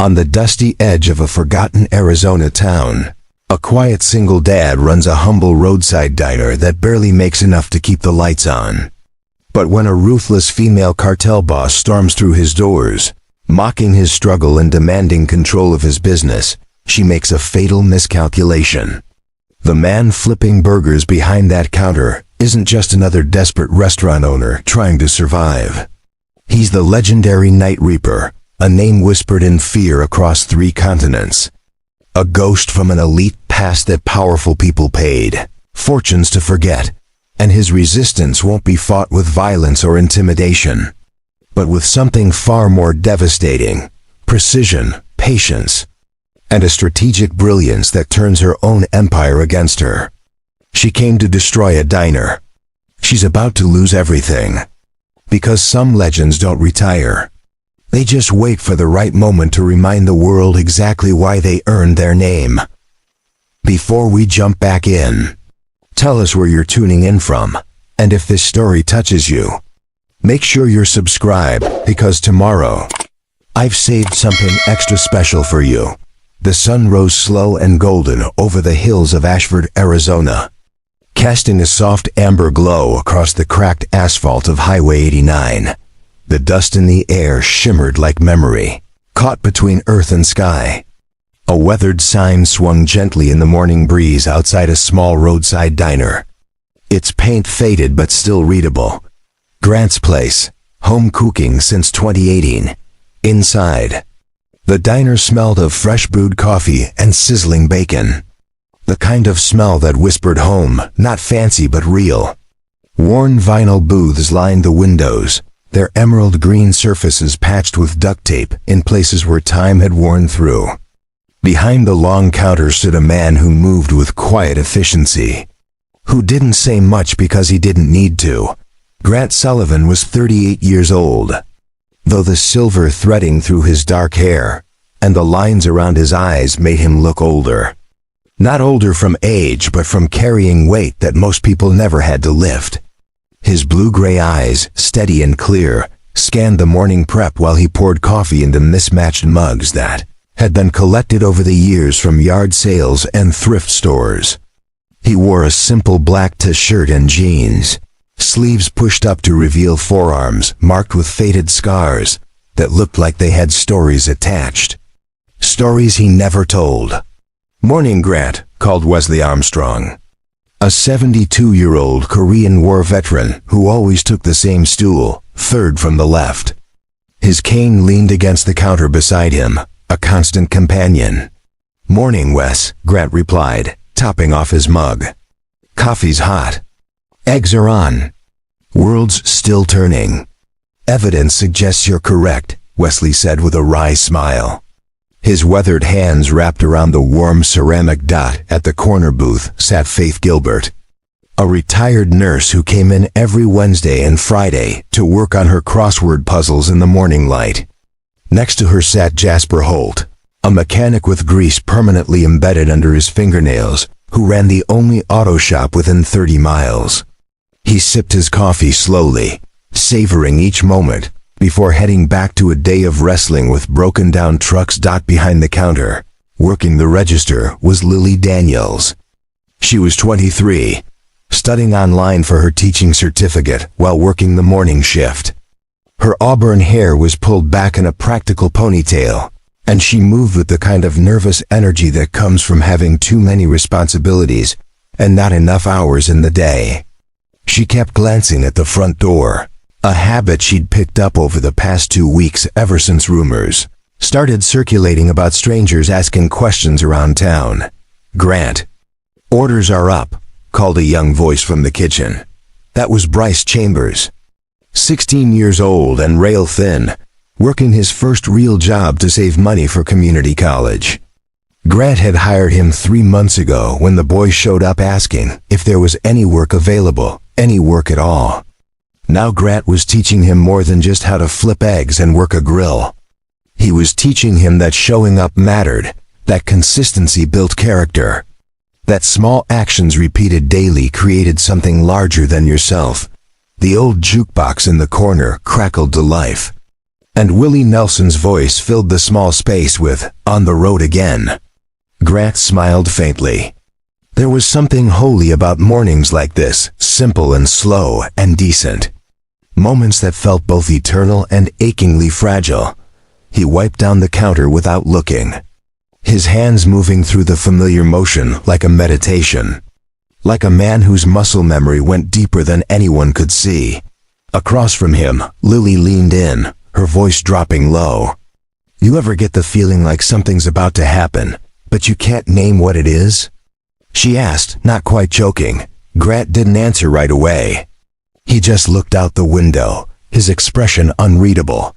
On the dusty edge of a forgotten Arizona town, a quiet single dad runs a humble roadside diner that barely makes enough to keep the lights on. But when a ruthless female cartel boss storms through his doors, mocking his struggle and demanding control of his business, she makes a fatal miscalculation. The man flipping burgers behind that counter isn't just another desperate restaurant owner trying to survive. He's the legendary Night Reaper, a name whispered in fear across 3 continents. A ghost from an elite past that powerful people paid fortunes to forget, and his resistance won't be fought with violence or intimidation, but with something far more devastating: precision, patience, and a strategic brilliance that turns her own empire against her. She came to destroy a diner. She's about to lose everything. Because some legends don't retire. They just wait for the right moment to remind the world exactly why they earned their name. Before we jump back in, tell us where you're tuning in from, and if this story touches you, make sure you're subscribed, because tomorrow, I've saved something extra special for you. The sun rose slow and golden over the hills of Ashford, Arizona, casting a soft amber glow across the cracked asphalt of Highway 89. The dust in the air shimmered like memory, caught between earth and sky. A weathered sign swung gently in the morning breeze outside a small roadside diner. Its paint faded but still readable. Grant's Place, home cooking since 2018. Inside, the diner smelled of fresh brewed coffee and sizzling bacon. The kind of smell that whispered home, not fancy but real. Worn vinyl booths lined the windows, their emerald green surfaces patched with duct tape in places where time had worn through. Behind the long counter stood a man who moved with quiet efficiency, who didn't say much because he didn't need to. Grant Sullivan was 38 years old, though the silver threading through his dark hair and the lines around his eyes made him look older. Not older from age, but from carrying weight that most people never had to lift. His blue-gray eyes, steady and clear, scanned the morning prep while he poured coffee into mismatched mugs that had been collected over the years from yard sales and thrift stores. He wore a simple black t-shirt and jeans, sleeves pushed up to reveal forearms marked with faded scars that looked like they had stories attached. Stories he never told. "Morning, Grant," called Wesley Armstrong, a 72-year-old Korean War veteran who always took the same stool, third from the left. His cane leaned against the counter beside him, a constant companion. "Morning, Wes," Grant replied, topping off his mug. "Coffee's hot. Eggs are on. World's still turning." "Evidence suggests you're correct," Wesley said with a wry smile. His weathered hands wrapped around the warm ceramic dot at the corner booth sat Faith Gilbert, a retired nurse who came in every Wednesday and Friday to work on her crossword puzzles in the morning light. Next to her sat Jasper Holt, a mechanic with grease permanently embedded under his fingernails, who ran the only auto shop within 30 miles. He sipped his coffee slowly, savoring each moment, before heading back to a day of wrestling with broken-down trucks. Behind the counter, working the register, was Lily Daniels. She was 23, studying online for her teaching certificate while working the morning shift. Her auburn hair was pulled back in a practical ponytail, and she moved with the kind of nervous energy that comes from having too many responsibilities and not enough hours in the day. She kept glancing at the front door, a habit she'd picked up over the past 2 weeks ever since rumors started circulating about strangers asking questions around town. "Grant, orders are up," called a young voice from the kitchen. That was Bryce Chambers, 16 years old and rail-thin, working his first real job to save money for community college. Grant had hired him 3 months ago when the boy showed up asking if there was any work available, any work at all. Now Grant was teaching him more than just how to flip eggs and work a grill. He was teaching him that showing up mattered, that consistency built character, that small actions repeated daily created something larger than yourself. The old jukebox in the corner crackled to life. And Willie Nelson's voice filled the small space with, "On the road again." Grant smiled faintly. There was something holy about mornings like this, simple and slow and decent. Moments that felt both eternal and achingly fragile. He wiped down the counter without looking, his hands moving through the familiar motion like a meditation. Like a man whose muscle memory went deeper than anyone could see. Across from him, Lily leaned in, her voice dropping low. "You ever get the feeling like something's about to happen, but you can't name what it is?" She asked, not quite joking. Grant didn't answer right away. He just looked out the window, his expression unreadable.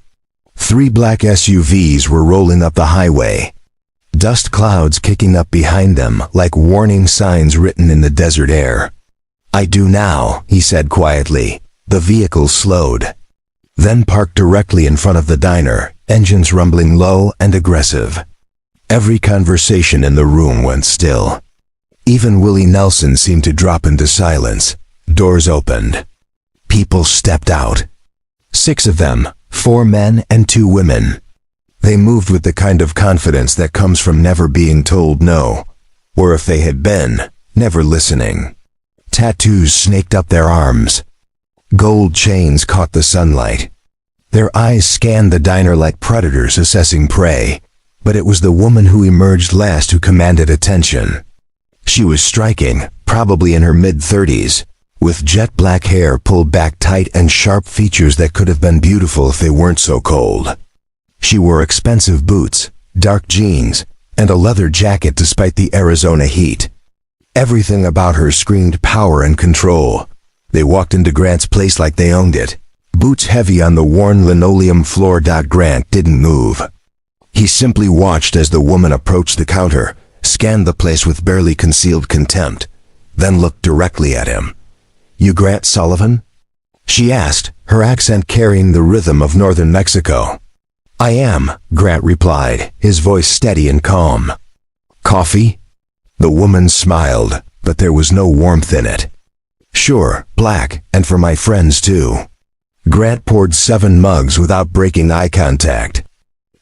3 black SUVs were rolling up the highway, dust clouds kicking up behind them like warning signs written in the desert air. "I do now," he said quietly. The vehicle slowed, then parked directly in front of the diner, engines rumbling low and aggressive. Every conversation in the room went still. Even Willie Nelson seemed to drop into silence. Doors opened. People stepped out. 6 of them, 4 men and 2 women. They moved with the kind of confidence that comes from never being told no, or if they had been, never listening. Tattoos snaked up their arms. Gold chains caught the sunlight. Their eyes scanned the diner like predators assessing prey, but it was the woman who emerged last who commanded attention. She was striking, probably in her mid-30s, with jet black hair pulled back tight and sharp features that could have been beautiful if they weren't so cold. She wore expensive boots, dark jeans, and a leather jacket despite the Arizona heat. Everything about her screamed power and control. They walked into Grant's place like they owned it, boots heavy on the worn linoleum floor. Grant didn't move. He simply watched as the woman approached the counter, scanned the place with barely concealed contempt, then looked directly at him. "You Grant Sullivan?" she asked, her accent carrying the rhythm of northern Mexico. "I am," Grant replied, his voice steady and calm. "Coffee?" The woman smiled, but there was no warmth in it. "Sure, black, and for my friends too." Grant poured 7 mugs without breaking eye contact.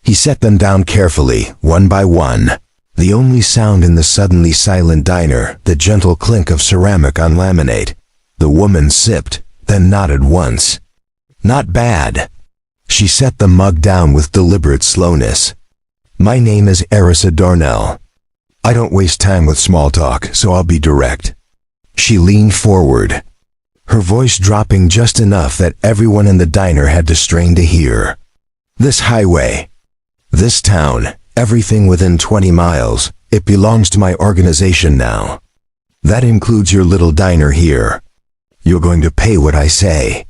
He set them down carefully, one by one. The only sound in the suddenly silent diner, the gentle clink of ceramic on laminate. The woman sipped, then nodded once. "Not bad." She set the mug down with deliberate slowness. "My name is Erisa Darnell. I don't waste time with small talk, so I'll be direct." She leaned forward, her voice dropping just enough that everyone in the diner had to strain to hear. "This highway, this town, everything within 20 miles, it belongs to my organization now. That includes your little diner here. You're going to pay what I say.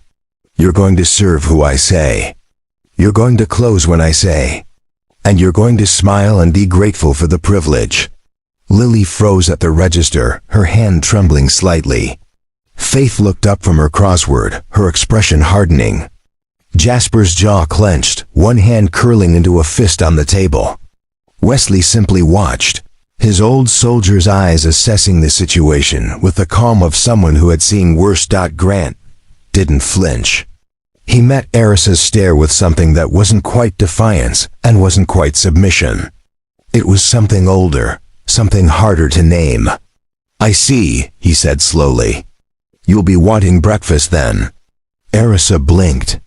You're going to serve who I say. You're going to close when I say. And you're going to smile and be grateful for the privilege." Lily froze at the register, her hand trembling slightly. Faith looked up from her crossword, her expression hardening. Jasper's jaw clenched, one hand curling into a fist on the table. Wesley simply watched, his old soldier's eyes assessing the situation with the calm of someone who had seen worse. Grant didn't flinch. He met Erisa's stare with something that wasn't quite defiance and wasn't quite submission. It was something older, something harder to name. "I see," he said slowly. "You'll be wanting breakfast then." Erisa blinked,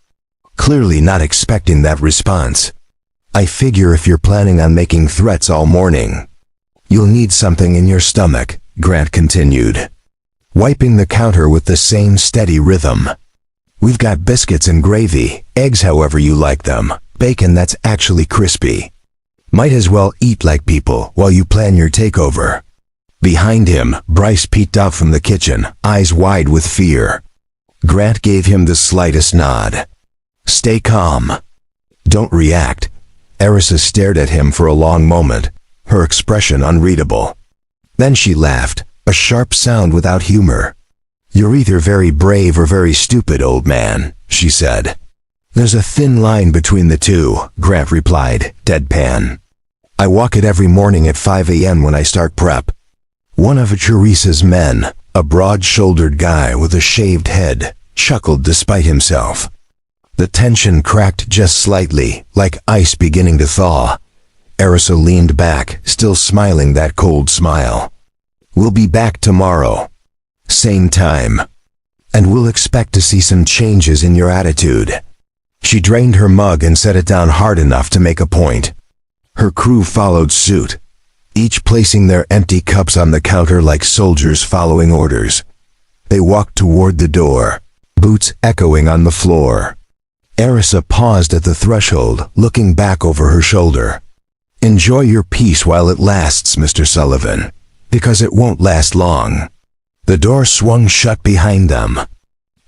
clearly not expecting that response. "I figure if you're planning on making threats all morning, you'll need something in your stomach," Grant continued, wiping the counter with the same steady rhythm. "We've got biscuits and gravy, eggs however you like them, bacon that's actually crispy. Might as well eat like people while you plan your takeover." Behind him, Bryce peeked out from the kitchen, eyes wide with fear. Grant gave him the slightest nod. "Stay calm. Don't react." Erisa stared at him for a long moment, her expression unreadable. Then she laughed, a sharp sound without humor. "You're either very brave or very stupid, old man," she said. "There's a thin line between the two," Grant replied, deadpan. "I walk it every morning at 5 a.m. when I start prep." One of Teresa's men, a broad-shouldered guy with a shaved head, chuckled despite himself. The tension cracked just slightly, like ice beginning to thaw. Erisa leaned back, still smiling that cold smile. "We'll be back tomorrow. Same time. And we'll expect to see some changes in your attitude." She drained her mug and set it down hard enough to make a point. Her crew followed suit, each placing their empty cups on the counter like soldiers following orders. They walked toward the door, boots echoing on the floor. Erisa paused at the threshold, looking back over her shoulder. "Enjoy your peace while it lasts, Mr. Sullivan, because it won't last long." The door swung shut behind them.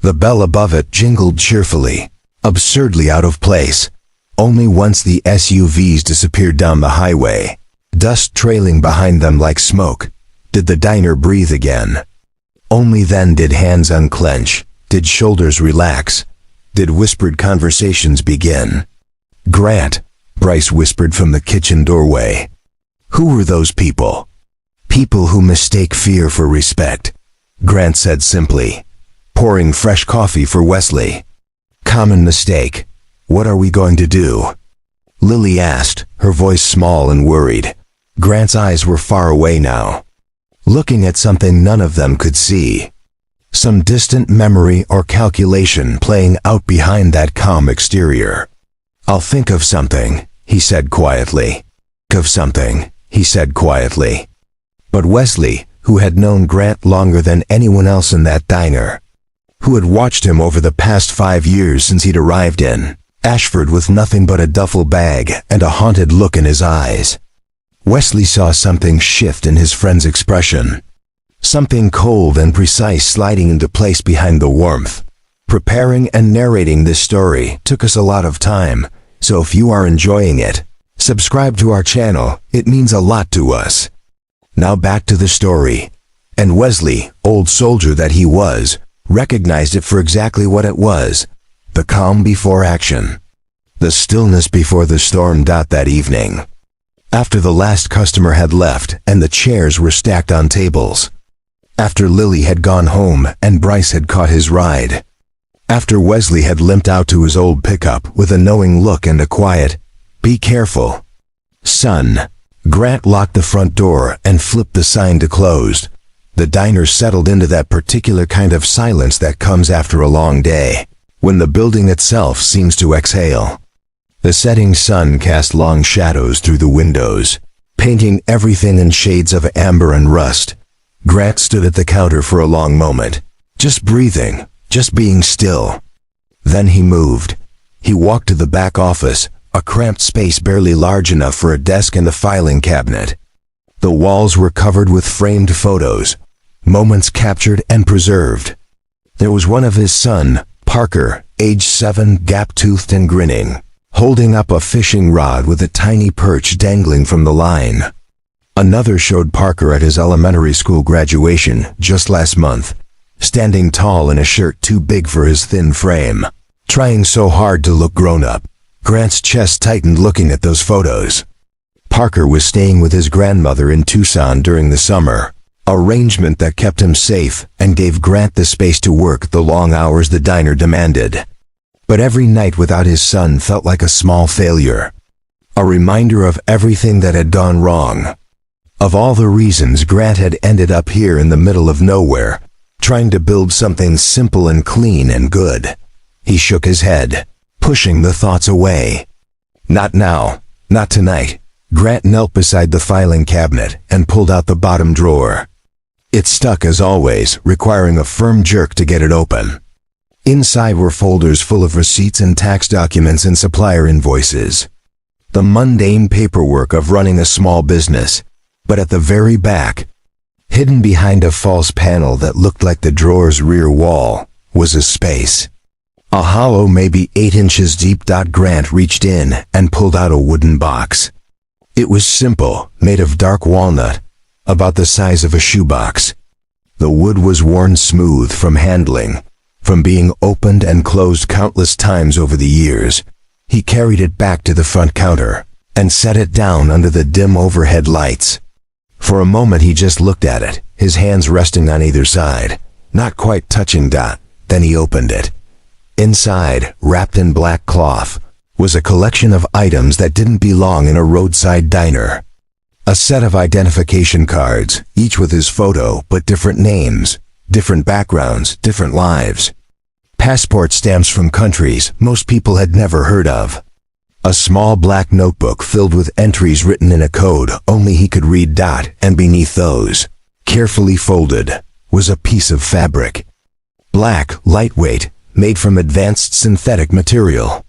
The bell above it jingled cheerfully, absurdly out of place. Only once the SUVs disappeared down the highway, dust trailing behind them like smoke, did the diner breathe again. Only then did hands unclench, did shoulders relax, did whispered conversations begin. "Grant," Bryce whispered from the kitchen doorway. "Who were those people?" "People who mistake fear for respect," Grant said simply, pouring fresh coffee for Wesley. "Common mistake. What are we going to do?" Lily asked, her voice small and worried. Grant's eyes were far away now, looking at something none of them could see. Some distant memory or calculation playing out behind that calm exterior. "I'll think of something," he said quietly. "Think of something," he said quietly. But Wesley, who had known Grant longer than anyone else in that diner, who had watched him over the past 5 years since he'd arrived in Ashford with nothing but a duffel bag and a haunted look in his eyes, Wesley saw something shift in his friend's expression. Something cold and precise sliding into place behind the warmth. Preparing and narrating this story took us a lot of time, so if you are enjoying it, subscribe to our channel, it means a lot to us. Now back to the story. And Wesley, old soldier that he was, recognized it for exactly what it was. The calm before action. The stillness before the storm. That evening, after the last customer had left and the chairs were stacked on tables, after Lily had gone home and Bryce had caught his ride, after Wesley had limped out to his old pickup with a knowing look and a quiet, "Be careful, son." Grant locked the front door and flipped the sign to closed. The diner settled into that particular kind of silence that comes after a long day, when the building itself seems to exhale. The setting sun cast long shadows through the windows, painting everything in shades of amber and rust. Grant stood at the counter for a long moment, just breathing, just being still. Then he moved. He walked to the back office, a cramped space barely large enough for a desk and a filing cabinet. The walls were covered with framed photos, moments captured and preserved. There was one of his son, Parker, age 7, gap-toothed and grinning, holding up a fishing rod with a tiny perch dangling from the line. Another showed Parker at his elementary school graduation just last month, standing tall in a shirt too big for his thin frame, trying so hard to look grown-up. Grant's chest tightened looking at those photos. Parker was staying with his grandmother in Tucson during the summer, arrangement that kept him safe and gave Grant the space to work the long hours the diner demanded. But every night without his son felt like a small failure, a reminder of everything that had gone wrong, of all the reasons Grant had ended up here in the middle of nowhere, trying to build something simple and clean and good. He shook his head, pushing the thoughts away. Not now, not tonight. Grant knelt beside the filing cabinet and pulled out the bottom drawer. It stuck as always, requiring a firm jerk to get it open. Inside were folders full of receipts and tax documents and supplier invoices. The mundane paperwork of running a small business, but at the very back, hidden behind a false panel that looked like the drawer's rear wall, was a space. A hollow maybe 8 inches deep. Grant reached in and pulled out a wooden box. It was simple, made of dark walnut, about the size of a shoebox. The wood was worn smooth from handling, from being opened and closed countless times over the years. He carried it back to the front counter and set it down under the dim overhead lights. For a moment he just looked at it, his hands resting on either side, not quite touching. Then he opened it. Inside, wrapped in black cloth, was a collection of items that didn't belong in a roadside diner. A set of identification cards, each with his photo but different names, different backgrounds, different lives. Passport stamps from countries most people had never heard of. A small black notebook filled with entries written in a code only he could read. And beneath those, carefully folded, was a piece of fabric. Black, lightweight, made from advanced synthetic material.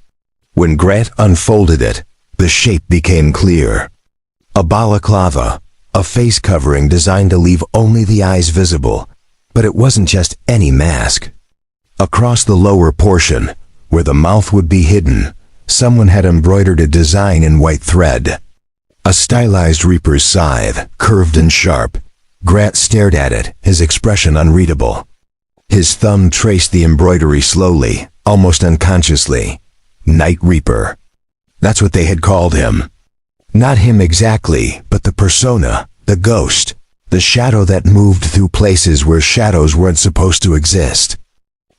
When Grant unfolded it, the shape became clear. A balaclava, a face covering designed to leave only the eyes visible, but it wasn't just any mask. Across the lower portion, where the mouth would be hidden, someone had embroidered a design in white thread. A stylized reaper's scythe, curved and sharp. Grant stared at it, his expression unreadable. His thumb traced the embroidery slowly, almost unconsciously. Night Reaper. That's what they had called him. Not him exactly, but the persona, the ghost, the shadow that moved through places where shadows weren't supposed to exist.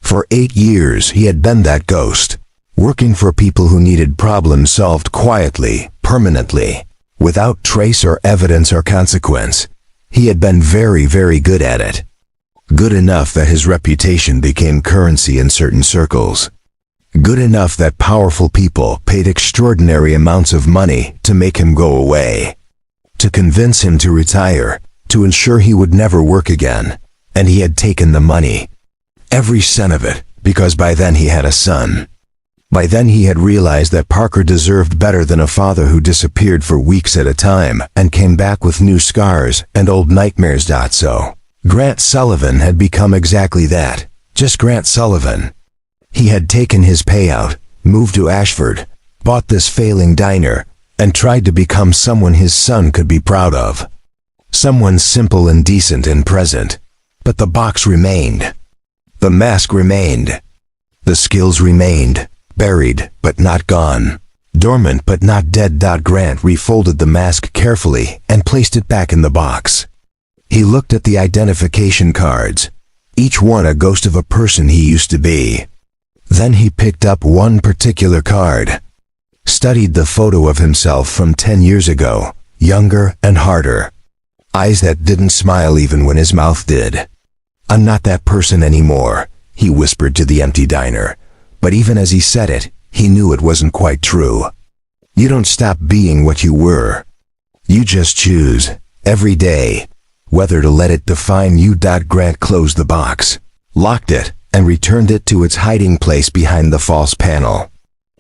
For 8 years he had been that ghost, working for people who needed problems solved quietly, permanently, without trace or evidence or consequence. He had been very, very good at it. Good enough that his reputation became currency in certain circles. Good enough that powerful people paid extraordinary amounts of money to make him go away, to convince him to retire, to ensure he would never work again. And he had taken the money. Every cent of it, because by then he had a son. By then he had realized that Parker deserved better than a father who disappeared for weeks at a time and came back with new scars and old nightmares. So, Grant Sullivan had become exactly that, just Grant Sullivan. He had taken his payout, moved to Ashford, bought this failing diner, and tried to become someone his son could be proud of. Someone simple and decent and present. But the box remained. The mask remained. The skills remained. Buried, but not gone. Dormant, but not dead. Grant refolded the mask carefully and placed it back in the box. He looked at the identification cards, each one a ghost of a person he used to be. Then he picked up one particular card, studied the photo of himself from 10 years ago, younger and harder. Eyes that didn't smile even when his mouth did. "I'm not that person anymore," he whispered to the empty diner. But even as he said it, he knew it wasn't quite true. You don't stop being what you were. You just choose, every day, whether to let it define you. Grant closed the box, locked it, and returned it to its hiding place behind the false panel.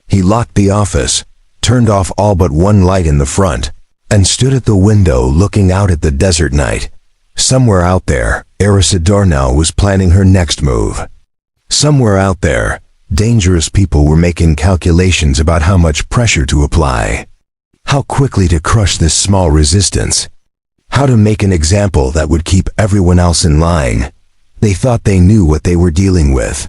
He locked the office, turned off all but one light in the front, and stood at the window looking out at the desert night. Somewhere out there, Erisa Darnell was planning her next move. Somewhere out there, dangerous people were making calculations about how much pressure to apply, how quickly to crush this small resistance, how to make an example that would keep everyone else in line. They thought they knew what they were dealing with.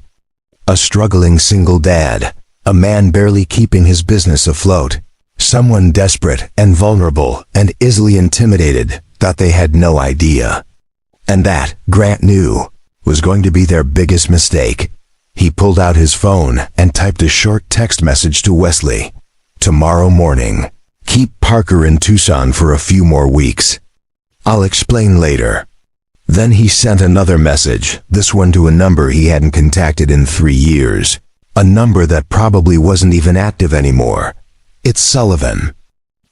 A struggling single dad, a man barely keeping his business afloat, someone desperate and vulnerable and easily intimidated, thought they had no idea. And that, Grant knew, was going to be their biggest mistake. He pulled out his phone and typed a short text message to Wesley. "Tomorrow morning. Keep Parker in Tucson for a few more weeks. I'll explain later." Then he sent another message, this one to a number he hadn't contacted in 3 years. A number that probably wasn't even active anymore. "It's Sullivan.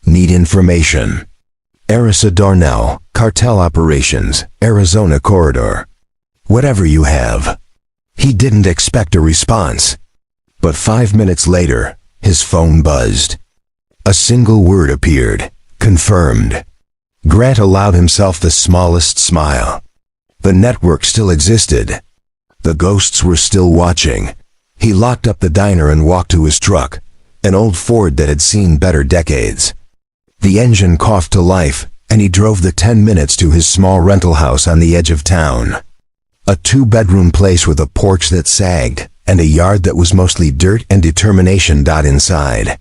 Need information. Erisa Darnell, Cartel Operations, Arizona Corridor. Whatever you have." He didn't expect a response. But 5 minutes later, his phone buzzed. A single word appeared. Confirmed. Grant allowed himself the smallest smile. The network still existed. The ghosts were still watching. He locked up the diner and walked to his truck, an old Ford that had seen better decades. The engine coughed to life, and he drove the 10 minutes to his small rental house on the edge of town. A 2-bedroom place with a porch that sagged, and a yard that was mostly dirt and determination. Inside,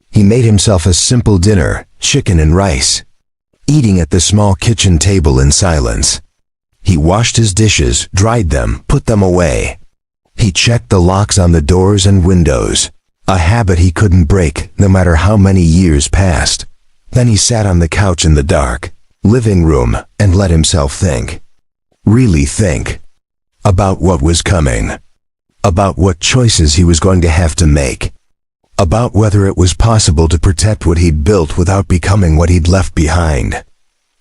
he made himself a simple dinner, chicken and rice, eating at the small kitchen table in silence. He washed his dishes, dried them, put them away. He checked the locks on the doors and windows, a habit he couldn't break no matter how many years passed. Then he sat on the couch in the dark living room and let himself think. Really think. About what was coming. About what choices he was going to have to make. About whether it was possible to protect what he'd built without becoming what he'd left behind.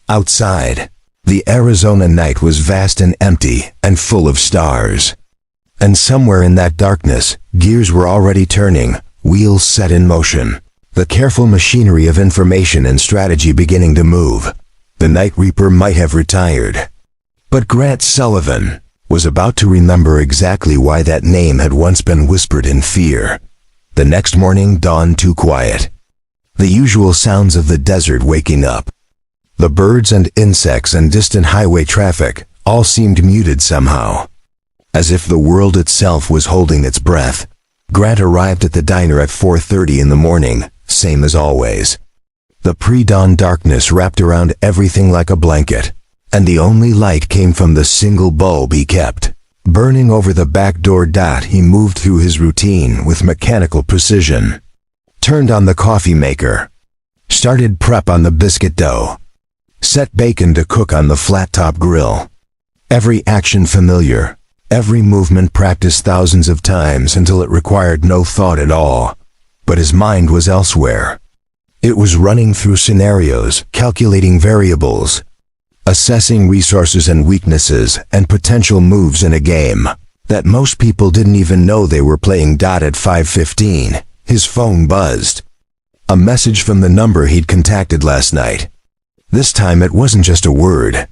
Outside, the Arizona night was vast and empty and full of stars. And somewhere in that darkness, gears were already turning, wheels set in motion, the careful machinery of information and strategy beginning to move. The Night Reaper might have retired. But Grant Sullivan was about to remember exactly why that name had once been whispered in fear. The next morning dawned too quiet. The usual sounds of the desert waking up. The birds and insects and distant highway traffic all seemed muted somehow. As if the world itself was holding its breath. Grant arrived at the diner at 4:30 in the morning, same as always. The pre-dawn darkness wrapped around everything like a blanket, and the only light came from the single bulb he kept. Burning over the back door dot, he moved through his routine with mechanical precision. Turned on the coffee maker. Started prep on the biscuit dough. Set bacon to cook on the flat-top grill. Every action familiar. Every movement practiced thousands of times until it required no thought at all. But his mind was elsewhere. It was running through scenarios, calculating variables, assessing resources and weaknesses and potential moves in a game that most people didn't even know they were playing. At 5:15, his phone buzzed. A message from the number he'd contacted last night. This time it wasn't just a word.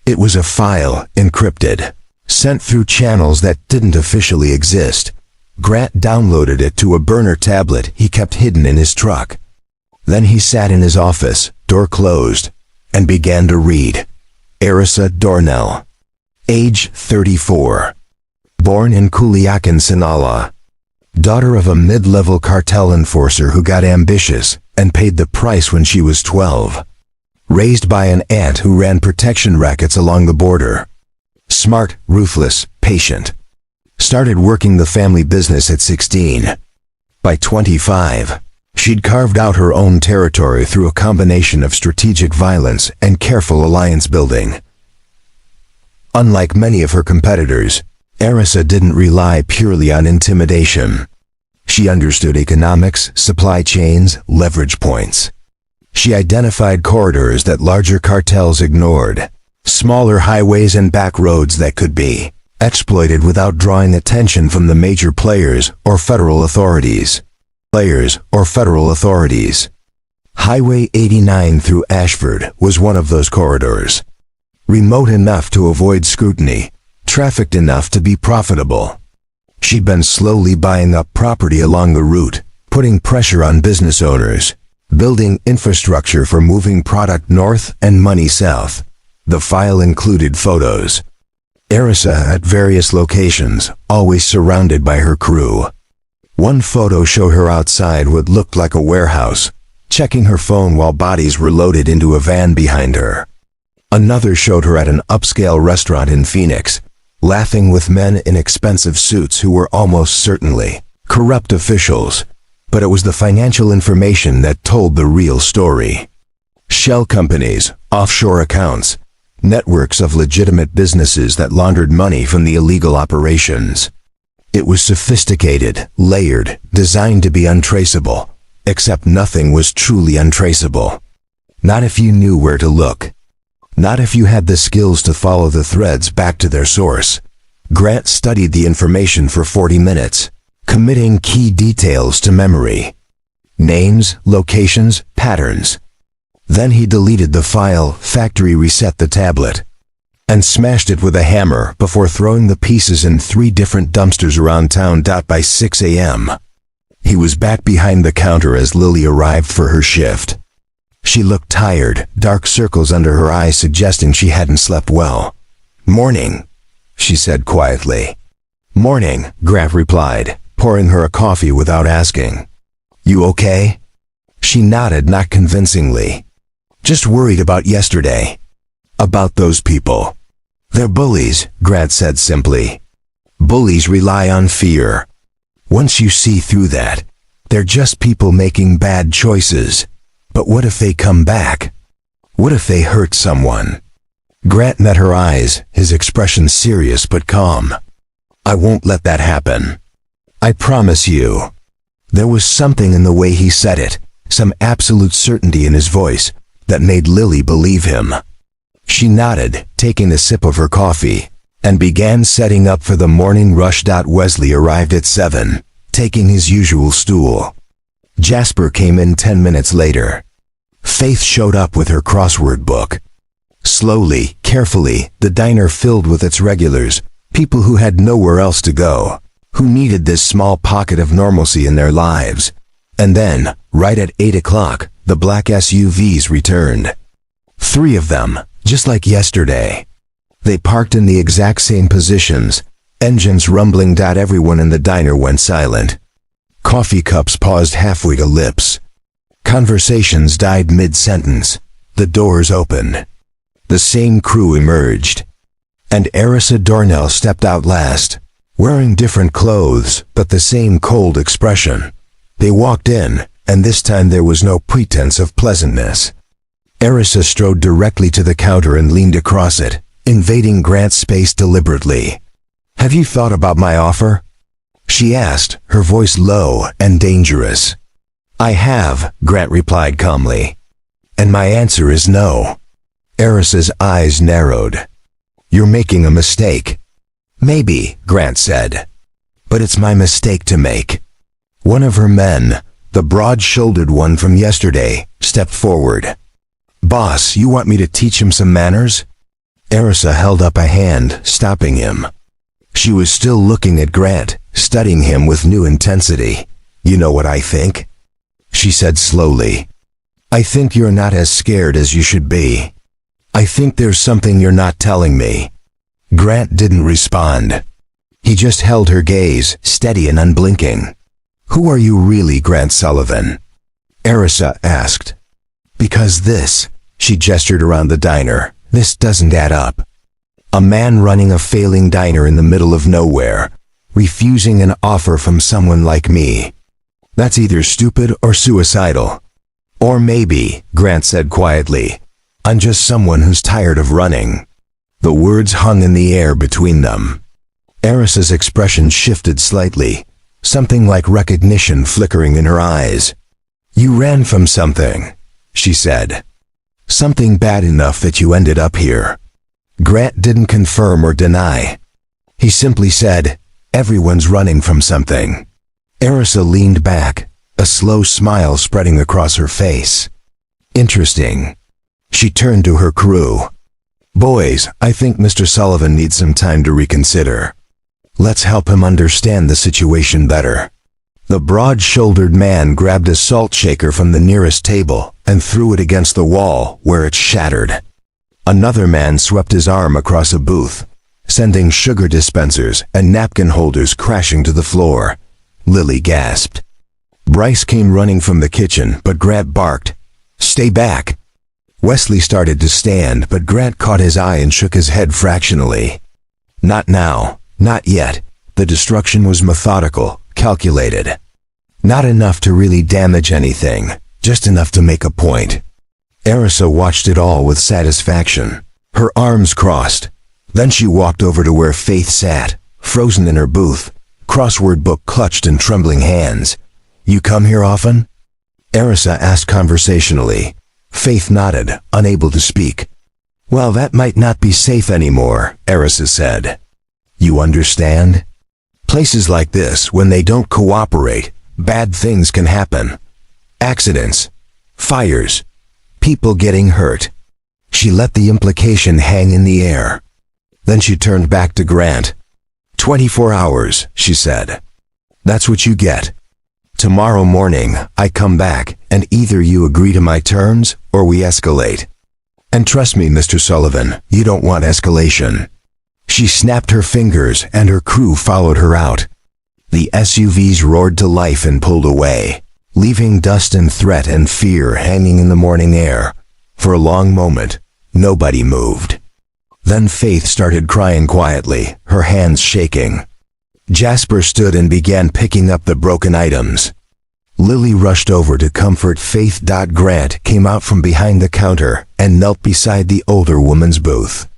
It was a file, encrypted, sent through channels that didn't officially exist. Grant downloaded it to a burner tablet he kept hidden in his truck. Then he sat in his office, door closed, and began to read. Arisa Dornell. Age 34. Born in Culiacan, Sinaloa. Daughter of a mid-level cartel enforcer who got ambitious and paid the price when she was 12. Raised by an aunt who ran protection rackets along the border. Smart, ruthless, patient. Started working the family business at 16. By 25, she'd carved out her own territory through a combination of strategic violence and careful alliance building. Unlike many of her competitors, Arisa didn't rely purely on intimidation. She understood economics, supply chains, leverage points. She identified corridors that larger cartels ignored, smaller highways and back roads that could be exploited without drawing attention from the major players or federal authorities. Highway 89 through Ashford was one of those corridors. Remote enough to avoid scrutiny, trafficked enough to be profitable. She'd been slowly buying up property along the route, putting pressure on business owners, building infrastructure for moving product north and money south. The file included photos. Arisa at various locations, always surrounded by her crew. One photo showed her outside what looked like a warehouse, checking her phone while bodies were loaded into a van behind her. Another showed her at an upscale restaurant in Phoenix, laughing with men in expensive suits who were almost certainly corrupt officials. But it was the financial information that told the real story. Shell companies, offshore accounts, networks of legitimate businesses that laundered money from the illegal operations. It was sophisticated, layered, designed to be untraceable, except nothing was truly untraceable. Not if you knew where to look. Not if you had the skills to follow the threads back to their source. Grant studied the information for 40 minutes, committing key details to memory. Names, locations, patterns. Then he deleted the file, factory reset the tablet, and smashed it with a hammer before throwing the pieces in 3 different dumpsters around town. By 6 a.m., he was back behind the counter as Lily arrived for her shift. She looked tired, dark circles under her eyes suggesting she hadn't slept well. "Morning," she said quietly. "Morning," Grant replied, pouring her a coffee without asking. "You okay?" She nodded, not convincingly. "Just worried about yesterday. About those people. They're bullies," Grant said simply. Bullies rely on fear. Once you see through that, they're just people making bad choices. But what if they come back? What if they hurt someone? Grant met her eyes, his expression serious but calm. I won't let that happen. I promise you. There was something in the way he said it, some absolute certainty in his voice, that made Lily believe him. She nodded, taking a sip of her coffee, and began setting up for the morning rush. Wesley arrived at 7, taking his usual stool. Jasper came in 10 minutes later. Faith showed up with her crossword book. Slowly, carefully, the diner filled with its regulars, people who had nowhere else to go, who needed this small pocket of normalcy in their lives. And then, right at 8 o'clock, the black SUVs returned. 3 of them, just like yesterday. They parked in the exact same positions, engines rumbling. Everyone in the diner went silent. Coffee cups paused halfway to lips. Conversations died mid-sentence. The doors opened. The same crew emerged. And Arissa Dornell stepped out last, wearing different clothes, but the same cold expression. They walked in, and this time there was no pretense of pleasantness. Arissa strode directly to the counter and leaned across it, invading Grant's space deliberately. Have you thought about my offer? She asked, her voice low and dangerous. I have, Grant replied calmly. And my answer is no. Arissa's eyes narrowed. You're making a mistake. Maybe, Grant said. But it's my mistake to make. One of her men, the broad-shouldered one from yesterday, stepped forward. Boss, you want me to teach him some manners? Arissa held up a hand, stopping him. She was still looking at Grant, studying him with new intensity. You know what I think? She said slowly. I think you're not as scared as you should be. I think there's something you're not telling me. Grant didn't respond. He just held her gaze, steady and unblinking. Who are you really, Grant Sullivan? Arissa asked. Because this, she gestured around the diner, this doesn't add up. A man running a failing diner in the middle of nowhere, refusing an offer from someone like me. That's either stupid or suicidal. Or maybe, Grant said quietly, I'm just someone who's tired of running. The words hung in the air between them. Arissa's expression shifted slightly, something like recognition flickering in her eyes. You ran from something, she said. Something bad enough that you ended up here. Grant didn't confirm or deny. He simply said, everyone's running from something. Arissa leaned back, a slow smile spreading across her face. Interesting. She turned to her crew. Boys, I think Mr. Sullivan needs some time to reconsider. Let's help him understand the situation better. The broad-shouldered man grabbed a salt shaker from the nearest table and threw it against the wall, where it shattered. Another man swept his arm across a booth, sending sugar dispensers and napkin holders crashing to the floor. Lily gasped. Bryce came running from the kitchen, but Grant barked, Stay back! Wesley started to stand, but Grant caught his eye and shook his head fractionally. Not now, not yet. The destruction was methodical, calculated. Not enough to really damage anything, just enough to make a point. Arissa watched it all with satisfaction. Her arms crossed. Then she walked over to where Faith sat, frozen in her booth, crossword book clutched in trembling hands. You come here often? Arissa asked conversationally. Faith nodded, unable to speak. Well, that might not be safe anymore, Arissa said. You understand? Places like this, when they don't cooperate, bad things can happen. Accidents, fires, people getting hurt. She let the implication hang in the air. Then she turned back to Grant. 24 hours, she said. That's what you get. Tomorrow morning, I come back, and either you agree to my terms, or we escalate. And trust me, Mr. Sullivan, you don't want escalation. She snapped her fingers, and her crew followed her out. The SUVs roared to life and pulled away, leaving dust and threat and fear hanging in the morning air. For a long moment, nobody moved. Then Faith started crying quietly, her hands shaking. Jasper stood and began picking up the broken items. Lily rushed over to comfort Faith. Grant came out from behind the counter and knelt beside the older woman's booth.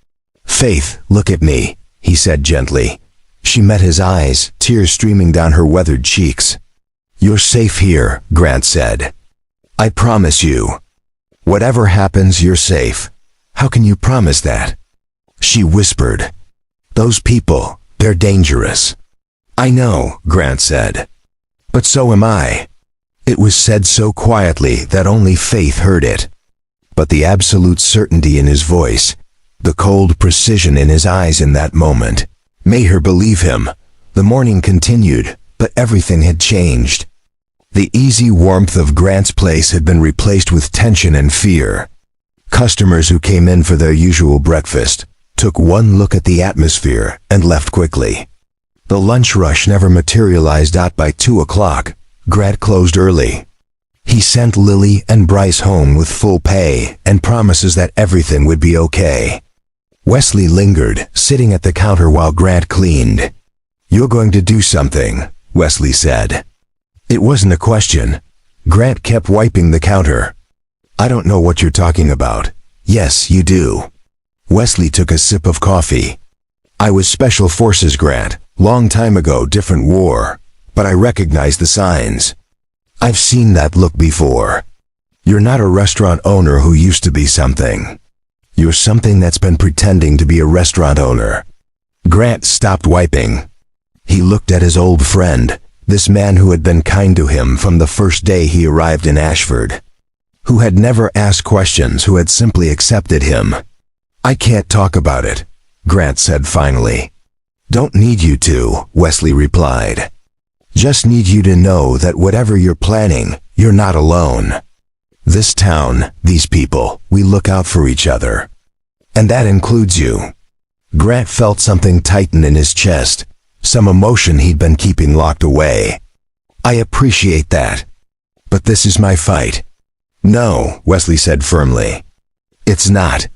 "Faith, look at me," he said gently. She met his eyes, tears streaming down her weathered cheeks. "You're safe here," Grant said. "I promise you. Whatever happens, you're safe." "How can you promise that?" She whispered. "Those people, they're dangerous." "I know," Grant said. "But so am I." It was said so quietly that only Faith heard it. But the absolute certainty in his voice, the cold precision in his eyes in that moment, made her believe him. The morning continued, but everything had changed. The easy warmth of Grant's place had been replaced with tension and fear. Customers who came in for their usual breakfast took one look at the atmosphere and left quickly. The lunch rush never materialized. By 2 o'clock, Grant closed early. He sent Lily and Bryce home with full pay and promises that everything would be okay. Wesley lingered, sitting at the counter while Grant cleaned. "You're going to do something," Wesley said. It wasn't a question. Grant kept wiping the counter. "I don't know what you're talking about." "Yes, you do." Wesley took a sip of coffee. "I was Special Forces, Grant. Long time ago, different war. But I recognize the signs. I've seen that look before. You're not a restaurant owner who used to be something. You're something that's been pretending to be a restaurant owner." Grant stopped wiping. He looked at his old friend, this man who had been kind to him from the first day he arrived in Ashford, who had never asked questions, who had simply accepted him. "I can't talk about it," Grant said finally. "Don't need you to," Wesley replied. "Just need you to know that whatever you're planning, you're not alone. This town, these people, we look out for each other. And that includes you." Grant felt something tighten in his chest, some emotion he'd been keeping locked away. "I appreciate that. But this is my fight." "No," Wesley said firmly. "It's not.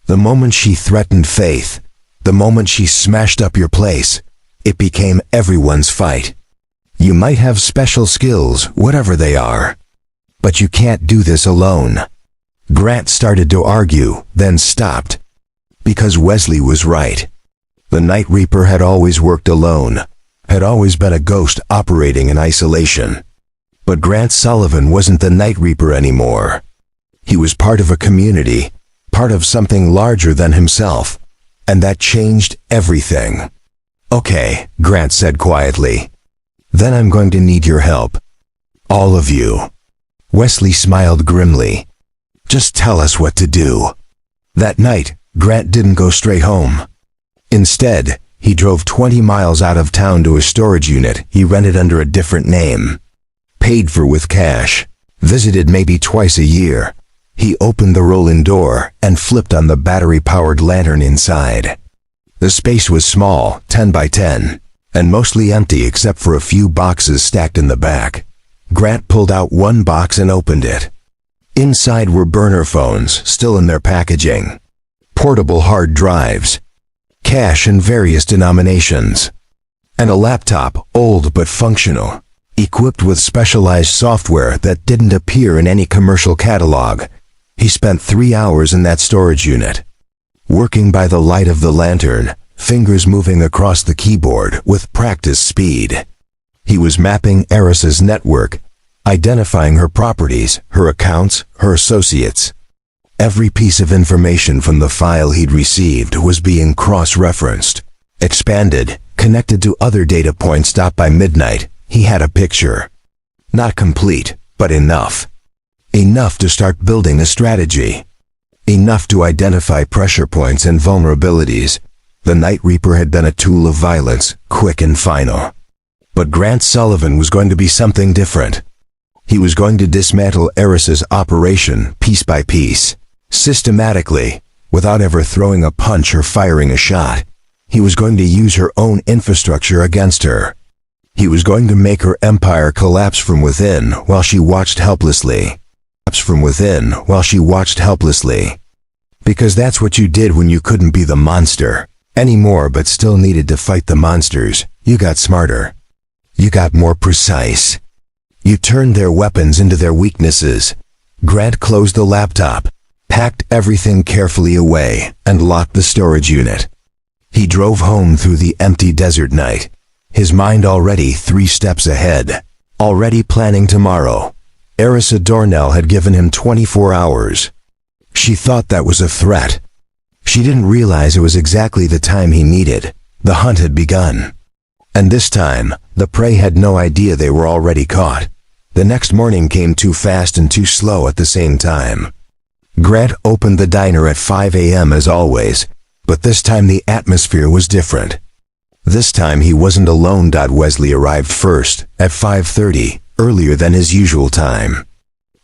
The moment she threatened Faith, the moment she smashed up your place, it became everyone's fight. You might have special skills, whatever they are. But you can't do this alone." Grant started to argue, then stopped. Because Wesley was right. The Night Reaper had always worked alone, had always been a ghost operating in isolation. But Grant Sullivan wasn't the Night Reaper anymore. He was part of a community, part of something larger than himself, and that changed everything. "Okay," Grant said quietly. "Then I'm going to need your help. All of you." Wesley smiled grimly. "Just tell us what to do." That night, Grant didn't go straight home. Instead, he drove 20 miles out of town to a storage unit he rented under a different name. Paid for with cash, visited maybe twice a year. He opened the roll-in door and flipped on the battery-powered lantern inside. The space was small, 10 by 10. And mostly empty except for a few boxes stacked in the back. Grant pulled out one box and opened it. Inside were burner phones, still in their packaging. Portable hard drives. Cash in various denominations. And a laptop, old but functional. Equipped with specialized software that didn't appear in any commercial catalog. He spent 3 hours in that storage unit. Working by the light of the lantern, fingers moving across the keyboard with practice speed. He was mapping Eris's network, identifying her properties, her accounts, her associates. Every piece of information from the file he'd received was being cross-referenced, expanded, connected to other data points. By midnight, he had a picture. Not complete, but enough. Enough to start building a strategy. Enough to identify pressure points and vulnerabilities. The Night Reaper had been a tool of violence, quick and final. But Grant Sullivan was going to be something different. He was going to dismantle Eris's operation piece by piece, systematically, without ever throwing a punch or firing a shot. He was going to use her own infrastructure against her. He was going to make her empire collapse from within while she watched helplessly. Because that's what you did when you couldn't be the monster. anymore, but still needed to fight the monsters. You got smarter. You got more precise. You turned their weapons into their weaknesses. Grant closed the laptop, packed everything carefully away, and locked the storage unit. He drove home through the empty desert night, his mind already 3 steps ahead, already planning tomorrow. Erisa Dornell had given him 24 hours. She thought that was a threat. She didn't realize it was exactly the time he needed. The hunt had begun. And this time, the prey had no idea they were already caught. The next morning came too fast and too slow at the same time. Grant opened the diner at 5 a.m. as always, but this time the atmosphere was different. This time he wasn't alone. Wesley arrived first, at 5:30, earlier than his usual time.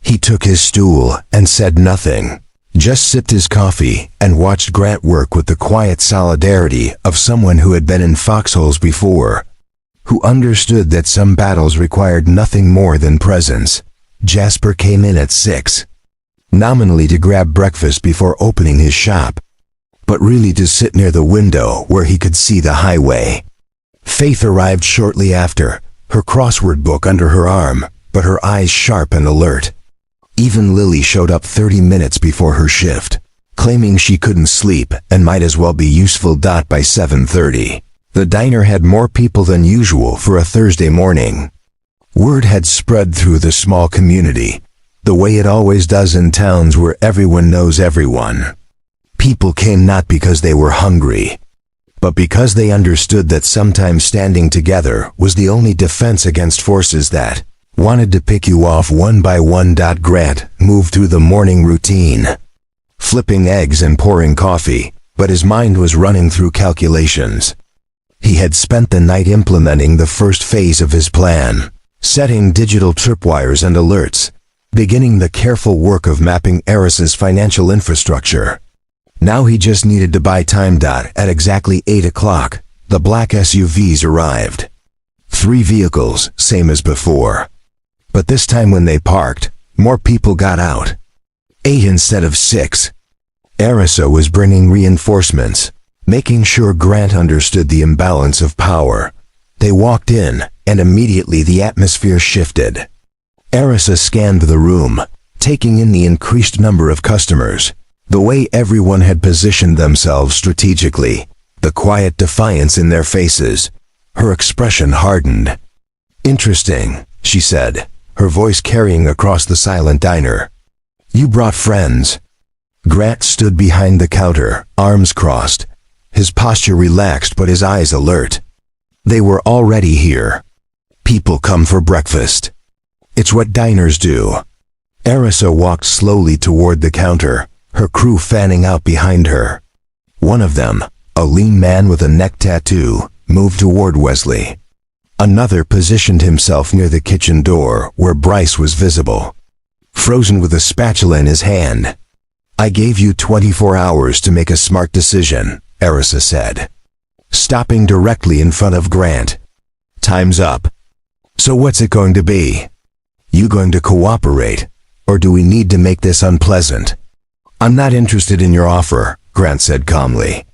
He took his stool and said nothing, just sipped his coffee and watched Grant work with the quiet solidarity of someone who had been in foxholes before, who understood that some battles required nothing more than presence. Jasper came in at 6, nominally to grab breakfast before opening his shop, but really to sit near the window where he could see the highway. Faith arrived shortly after, her crossword book under her arm, but her eyes sharp and alert. Even Lily showed up 30 minutes before her shift, claiming she couldn't sleep and might as well be useful. By 7:30, the diner had more people than usual for a Thursday morning. Word had spread through the small community, the way it always does in towns where everyone knows everyone. People came not because they were hungry, but because they understood that sometimes standing together was the only defense against forces that wanted to pick you off one by one. Grant moved through the morning routine, flipping eggs and pouring coffee, but his mind was running through calculations. He had spent the night implementing the first phase of his plan, setting digital tripwires and alerts, beginning the careful work of mapping Erisa's financial infrastructure. Now he just needed to buy time. At exactly 8 o'clock, the black SUVs arrived. 3 vehicles, same as before. But this time when they parked, more people got out. 8 instead of 6. Erisa was bringing reinforcements, making sure Grant understood the imbalance of power. They walked in, and immediately the atmosphere shifted. Erisa scanned the room, taking in the increased number of customers, the way everyone had positioned themselves strategically, the quiet defiance in their faces. Her expression hardened. "Interesting," she said, her voice carrying across the silent diner. "You brought friends." Grant stood behind the counter, arms crossed, his posture relaxed but his eyes alert. They were already here. People come for breakfast. It's what diners do. Erisa walked slowly toward the counter, her crew fanning out behind her. One of them, a lean man with a neck tattoo, moved toward Wesley. Another positioned himself near the kitchen door where Bryce was visible, frozen with a spatula in his hand. "I gave you 24 hours to make a smart decision," Erisa said, stopping directly in front of Grant. "Time's up. So what's it going to be? You going to cooperate, or do we need to make this unpleasant?" "I'm not interested in your offer," Grant said calmly.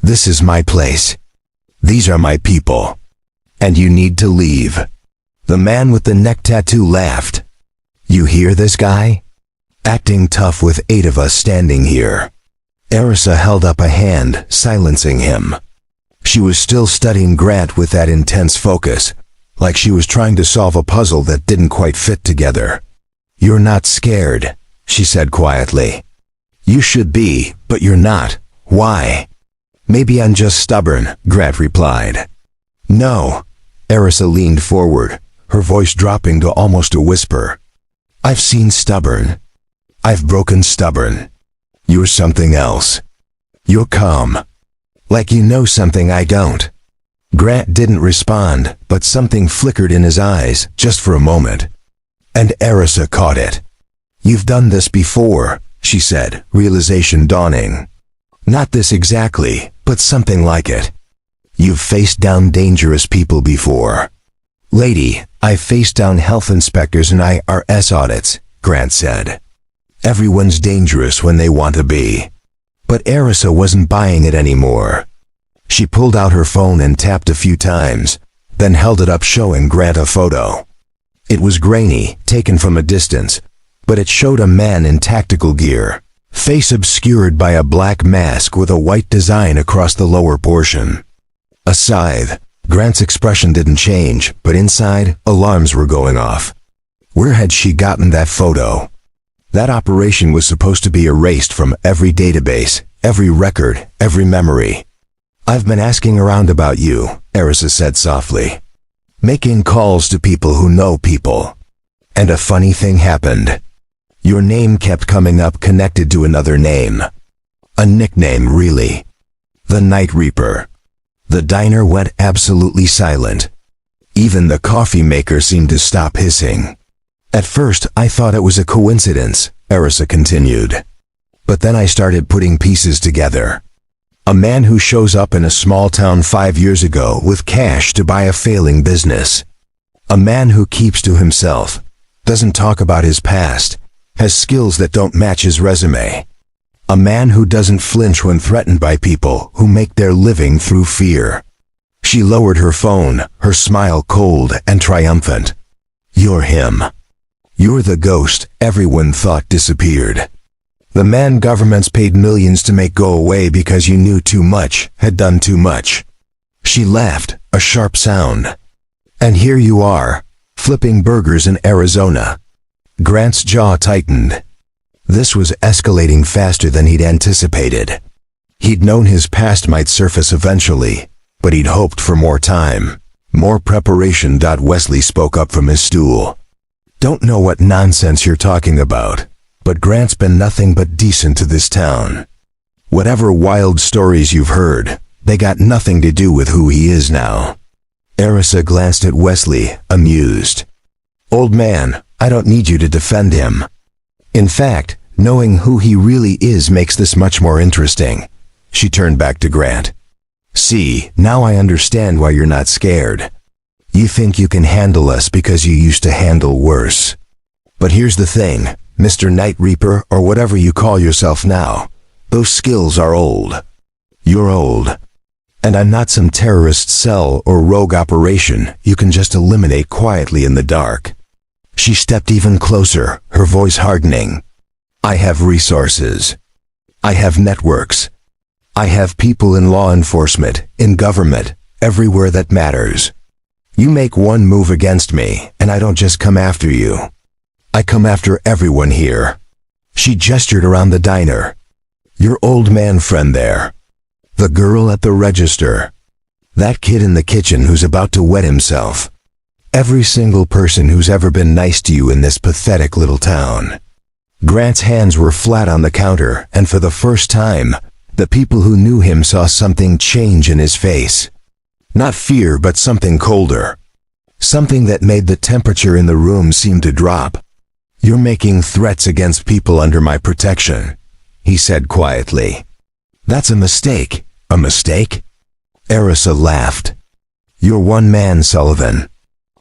"This is my place. These are my people. And you need to leave." The man with the neck tattoo laughed. "You hear this guy? Acting tough with 8 of us standing here." Erisa held up a hand, silencing him. She was still studying Grant with that intense focus, like she was trying to solve a puzzle that didn't quite fit together. "You're not scared," she said quietly. "You should be, but you're not. Why?" "Maybe I'm just stubborn," Grant replied. "No." Erisa leaned forward, her voice dropping to almost a whisper. "I've seen stubborn. I've broken stubborn. You're something else. You're calm. Like you know something I don't." Grant didn't respond, but something flickered in his eyes, just for a moment. And Erisa caught it. "You've done this before," she said, realization dawning. "Not this exactly, but something like it. You've faced down dangerous people before." "Lady, I've faced down health inspectors and IRS audits," Grant said. "Everyone's dangerous when they want to be." But Erisa wasn't buying it anymore. She pulled out her phone and tapped a few times, then held it up showing Grant a photo. It was grainy, taken from a distance, but it showed a man in tactical gear, face obscured by a black mask with a white design across the lower portion. A scythe. Grant's expression didn't change, but inside, alarms were going off. Where had she gotten that photo? That operation was supposed to be erased from every database, every record, every memory. "I've been asking around about you," Erisa said softly. "Making calls to people who know people. And a funny thing happened. Your name kept coming up connected to another name. A nickname, really. The Night Reaper." The diner went absolutely silent. Even the coffee maker seemed to stop hissing. "At first, I thought it was a coincidence," Erisa continued. "But then I started putting pieces together. A man who shows up in a small town 5 years ago with cash to buy a failing business. A man who keeps to himself, doesn't talk about his past, has skills that don't match his resume. A man who doesn't flinch when threatened by people who make their living through fear." She lowered her phone, her smile cold and triumphant. "You're him. You're the ghost everyone thought disappeared. The man governments paid millions to make go away because you knew too much, had done too much." She laughed, a sharp sound. "And here you are, flipping burgers in Arizona." Grant's jaw tightened. This was escalating faster than he'd anticipated. He'd known his past might surface eventually, but he'd hoped for more time, more preparation. Wesley spoke up from his stool. "Don't know what nonsense you're talking about, but Grant's been nothing but decent to this town. Whatever wild stories you've heard, they got nothing to do with who he is now." Erisa glanced at Wesley, amused. "Old man, I don't need you to defend him. In fact, knowing who he really is makes this much more interesting." She turned back to Grant. "See, now I understand why you're not scared. You think you can handle us because you used to handle worse. But here's the thing, Mr. Night Reaper or whatever you call yourself now, those skills are old. You're old. And I'm not some terrorist cell or rogue operation you can just eliminate quietly in the dark." She stepped even closer, her voice hardening. "I have resources. I have networks. I have people in law enforcement, in government, everywhere that matters. You make one move against me, and I don't just come after you. I come after everyone here." She gestured around the diner. "Your old man friend there. The girl at the register. That kid in the kitchen who's about to wet himself. Every single person who's ever been nice to you in this pathetic little town." Grant's hands were flat on the counter, and for the first time, the people who knew him saw something change in his face. Not fear, but something colder. Something that made the temperature in the room seem to drop. "You're making threats against people under my protection," he said quietly. "That's a mistake." "A mistake?" Erisa laughed. "You're one man, Sullivan.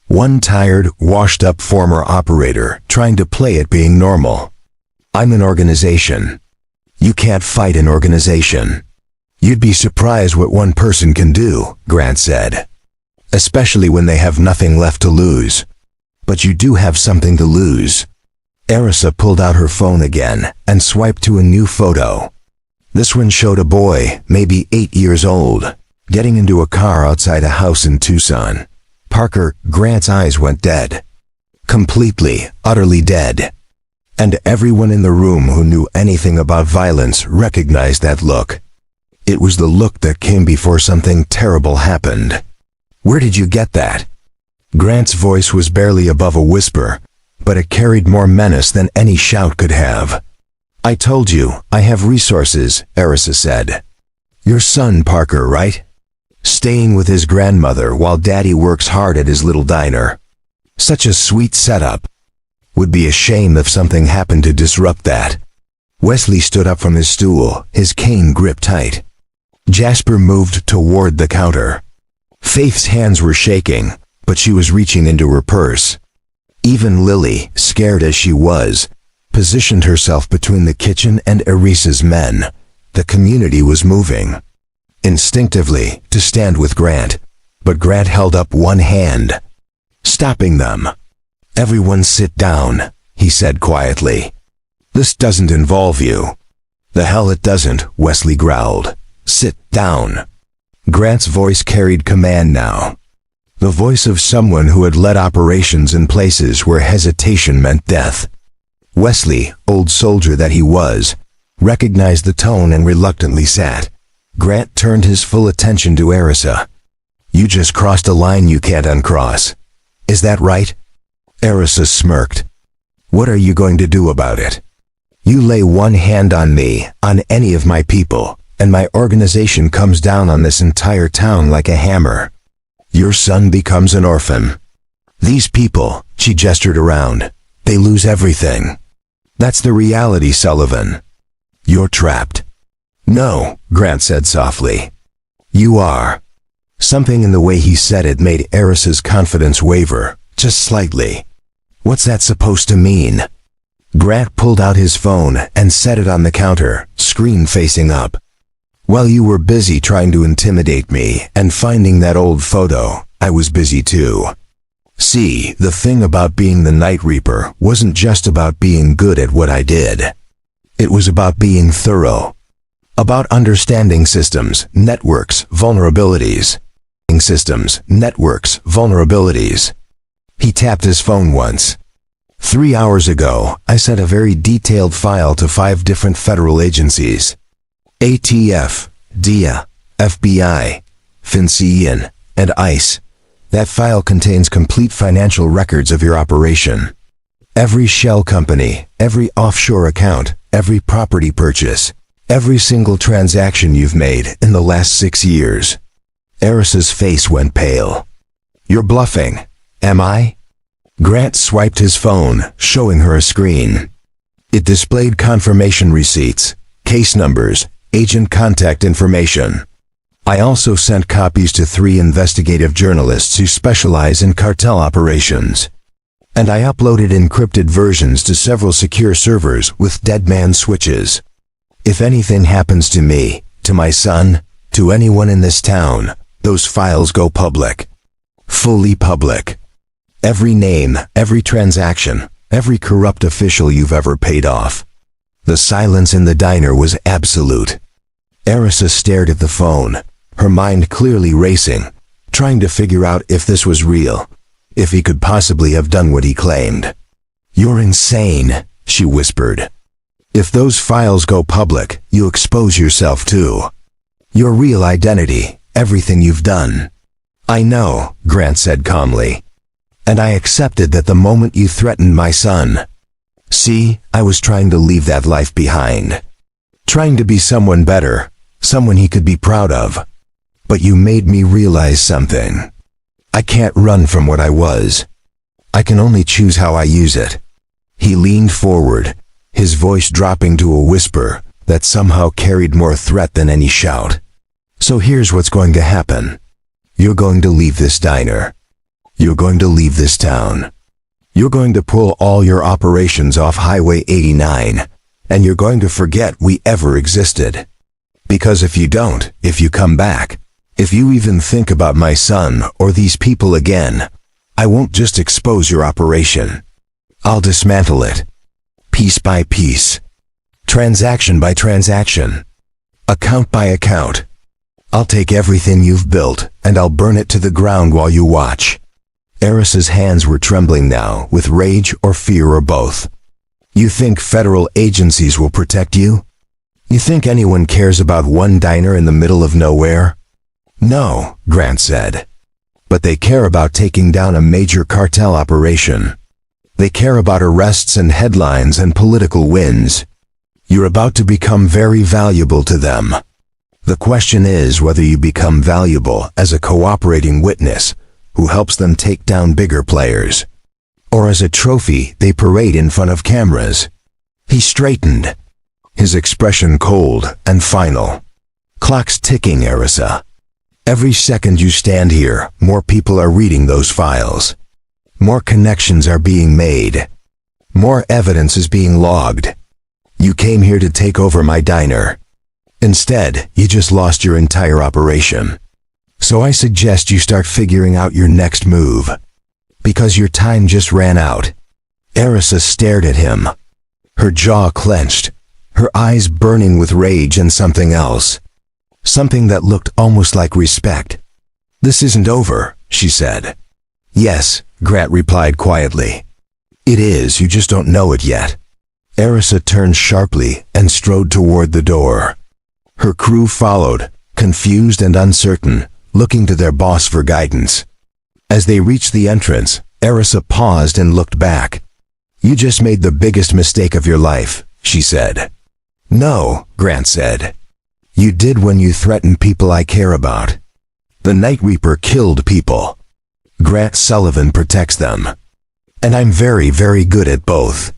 One tired, washed-up former operator trying to play at being normal. I'm an organization. You can't fight an organization." "You'd be surprised what one person can do," Grant said. "Especially when they have nothing left to lose. But you do have something to lose." Erisa pulled out her phone again and swiped to a new photo. This one showed a boy, maybe 8 years old, getting into a car outside a house in Tucson. Parker, Grant's eyes went dead. Completely, utterly dead. And everyone in the room who knew anything about violence recognized that look. It was the look that came before something terrible happened. "Where did you get that?" Grant's voice was barely above a whisper, but it carried more menace than any shout could have. "I told you, I have resources," Erisa said. "Your son, Parker, right? Staying with his grandmother while Daddy works hard at his little diner. Such a sweet setup. Would be a shame if something happened to disrupt that." Wesley stood up from his stool, his cane gripped tight. Jasper moved toward the counter. Faith's hands were shaking, but she was reaching into her purse. Even Lily, scared as she was, positioned herself between the kitchen and Erisa's men. The community was moving. instinctively, to stand with Grant, but Grant held up one hand, stopping them. "Everyone sit down," he said quietly. "This doesn't involve you." "The hell it doesn't," Wesley growled. "Sit down." Grant's voice carried command now. The voice of someone who had led operations in places where hesitation meant death. Wesley, old soldier that he was, recognized the tone and reluctantly sat. Grant turned his full attention to Arisa. "You just crossed a line you can't uncross. Is that right?" Arisa smirked. "What are you going to do about it? You lay one hand on me, on any of my people, and my organization comes down on this entire town like a hammer. Your son becomes an orphan. These people," she gestured around, "they lose everything. That's the reality, Sullivan. You're trapped." "No," Grant said softly. "You are." Something in the way he said it made Arisa's confidence waver, just slightly. "What's that supposed to mean?" Grant pulled out his phone and set it on the counter, screen facing up. "While you were busy trying to intimidate me and finding that old photo, I was busy too. See, the thing about being the Night Reaper wasn't just about being good at what I did. It was about being thorough. About understanding systems, networks, vulnerabilities. Systems, networks, vulnerabilities." He tapped his phone once. 3 hours ago, I sent a very detailed file to 5 different federal agencies. ATF, DIA, FBI, FinCEN, and ICE. That file contains complete financial records of your operation. Every shell company, every offshore account, every property purchase, every single transaction you've made in the last 6 years. Arisa's face went pale. "You're bluffing, am I?" Grant swiped his phone, showing her a screen. It displayed confirmation receipts, case numbers, agent contact information. I also sent copies to 3 investigative journalists who specialize in cartel operations. And I uploaded encrypted versions to several secure servers with dead man switches. If anything happens to me, to my son, to anyone in this town, those files go public. Fully public. Every name, every transaction, every corrupt official you've ever paid off. The silence in the diner was absolute. Arisa stared at the phone, her mind clearly racing, trying to figure out if this was real, if he could possibly have done what he claimed. "You're insane," she whispered. "If those files go public, you expose yourself too. Your real identity, everything you've done." "I know," Grant said calmly. "And I accepted that the moment you threatened my son. See, I was trying to leave that life behind. Trying to be someone better, someone he could be proud of. But you made me realize something. I can't run from what I was. I can only choose how I use it." He leaned forward, his voice dropping to a whisper that somehow carried more threat than any shout. "So here's what's going to happen. You're going to leave this diner. You're going to leave this town. You're going to pull all your operations off Highway 89, and you're going to forget we ever existed. Because if you don't, if you come back, if you even think about my son or these people again, I won't just expose your operation. I'll dismantle it. Piece by piece. Transaction by transaction. Account by account. I'll take everything you've built, and I'll burn it to the ground while you watch." Arisa's hands were trembling now, with rage or fear or both. "You think federal agencies will protect you? You think anyone cares about one diner in the middle of nowhere?" "No," Grant said. "But they care about taking down a major cartel operation. They care about arrests and headlines and political wins. You're about to become very valuable to them. The question is whether you become valuable as a cooperating witness who helps them take down bigger players, or as a trophy they parade in front of cameras." He straightened, his expression cold and final. "Clock's ticking, Arisa. Every second you stand here, more people are reading those files. More connections are being made. More evidence is being logged. You came here to take over my diner. Instead, you just lost your entire operation. So I suggest you start figuring out your next move. Because your time just ran out." Erisa stared at him, her jaw clenched, her eyes burning with rage and something else. Something that looked almost like respect. "This isn't over," she said. "Yes," Grant replied quietly. "It is, you just don't know it yet." Erisa turned sharply and strode toward the door. Her crew followed, confused and uncertain, looking to their boss for guidance. As they reached the entrance, Erisa paused and looked back. "You just made the biggest mistake of your life," she said. "No," Grant said. "You did when you threatened people I care about. The Night Reaper killed people. Grant Sullivan protects them. And I'm very, very good at both."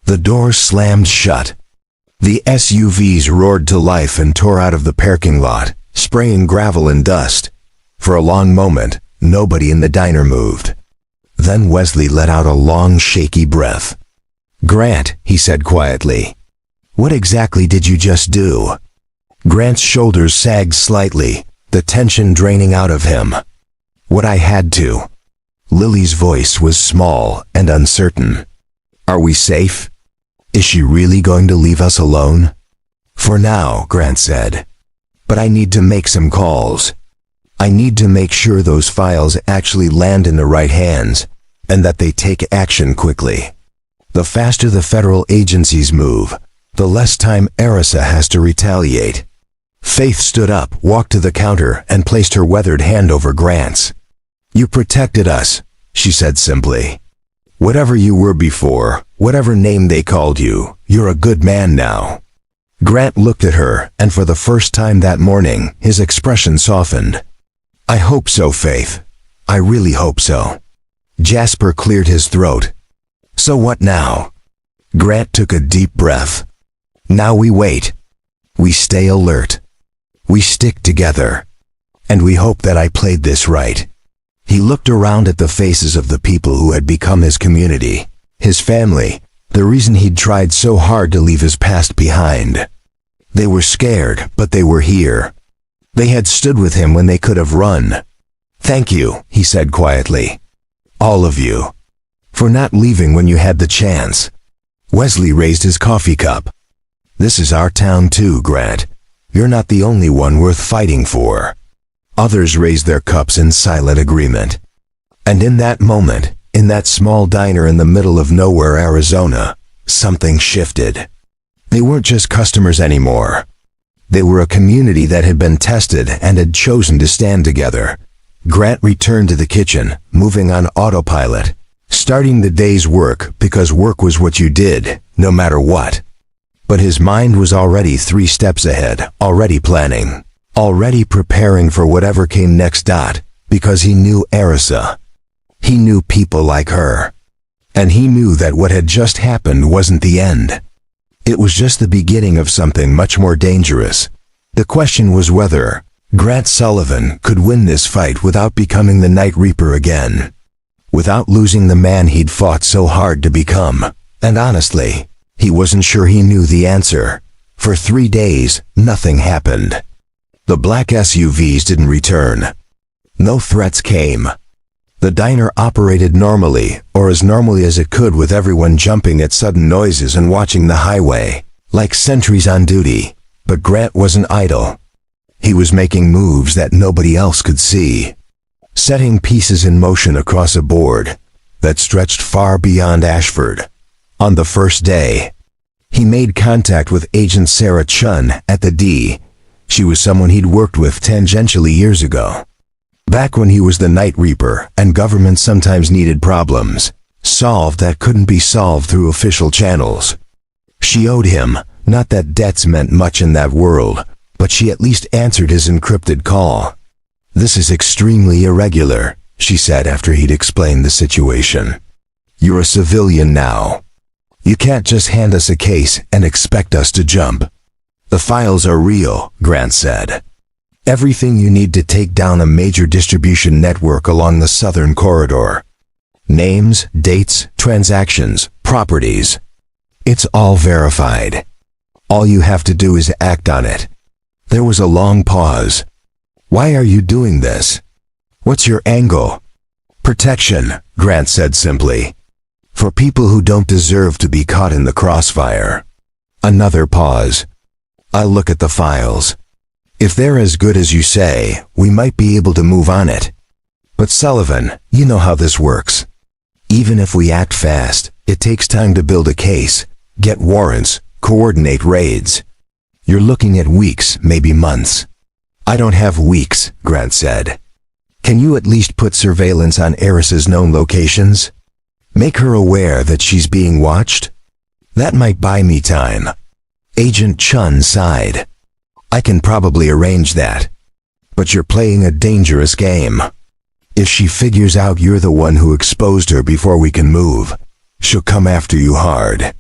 The door slammed shut. The SUVs roared to life and tore out of the parking lot, spraying gravel and dust. For a long moment, nobody in the diner moved. Then Wesley let out a long, shaky breath. "Grant," he said quietly, "what exactly did you just do?" Grant's shoulders sagged slightly, the tension draining out of him. "What I had to." Lily's voice was small and uncertain. "Are we safe? Is she really going to leave us alone?" "For now," Grant said. "But I need to make some calls. I need to make sure those files actually land in the right hands, and that they take action quickly. The faster the federal agencies move, the less time Erisa has to retaliate." Faith stood up, walked to the counter, and placed her weathered hand over Grant's. "You protected us," she said simply. "Whatever you were before, whatever name they called you, you're a good man now." Grant looked at her, and for the first time that morning, his expression softened. "I hope so, Faith. I really hope so." Jasper cleared his throat. "So what now?" Grant took a deep breath. "Now we wait. We stay alert. We stick together. And we hope that I played this right." He looked around at the faces of the people who had become his community, his family, the reason he'd tried so hard to leave his past behind. They were scared, but they were here. They had stood with him when they could have run. "Thank you," he said quietly. "All of you. For not leaving when you had the chance." Wesley raised his coffee cup. "This is our town too, Grant. You're not the only one worth fighting for." Others raised their cups in silent agreement. And in that moment, in that small diner in the middle of nowhere, Arizona, something shifted. They weren't just customers anymore. They were a community that had been tested and had chosen to stand together. Grant returned to the kitchen, moving on autopilot, starting the day's work because work was what you did, no matter what. But his mind was already 3 steps ahead, already planning, already preparing for whatever came next. Because he knew Erisa. He knew people like her. And he knew that what had just happened wasn't the end. It was just the beginning of something much more dangerous. The question was whether Grant Sullivan could win this fight without becoming the Night Reaper again. Without losing the man he'd fought so hard to become. And honestly, he wasn't sure he knew the answer. For 3 days, nothing happened. The black SUVs didn't return. No threats came. The diner operated normally, or as normally as it could, with everyone jumping at sudden noises and watching the highway, like sentries on duty. But Grant wasn't idle. He was making moves that nobody else could see, setting pieces in motion across a board that stretched far beyond Ashford. On the first day, he made contact with Agent Sarah Chun at the D. She was someone he'd worked with tangentially years ago. Back when he was the Night Reaper and government sometimes needed problems solved that couldn't be solved through official channels. She owed him, not that debts meant much in that world, but she at least answered his encrypted call. "This is extremely irregular," she said after he'd explained the situation. "You're a civilian now. You can't just hand us a case and expect us to jump." "The files are real," Grant said. "Everything you need to take down a major distribution network along the southern corridor. Names, dates, transactions, properties. It's all verified. All you have to do is act on it. There was a long pause. "Why are you doing this? What's your angle?" "Protection," Grant said simply. "For people who don't deserve to be caught in the crossfire." Another pause. "I'll look at the files. If they're as good as you say, we might be able to move on it. But Sullivan, you know how this works. Even if we act fast, it takes time to build a case, get warrants, coordinate raids. You're looking at weeks, maybe months." "I don't have weeks," Grant said. "Can you at least put surveillance on Eris's known locations? Make her aware that she's being watched? That might buy me time." Agent Chun sighed. "I can probably arrange that. But you're playing a dangerous game. If she figures out you're the one who exposed her before we can move, she'll come after you hard."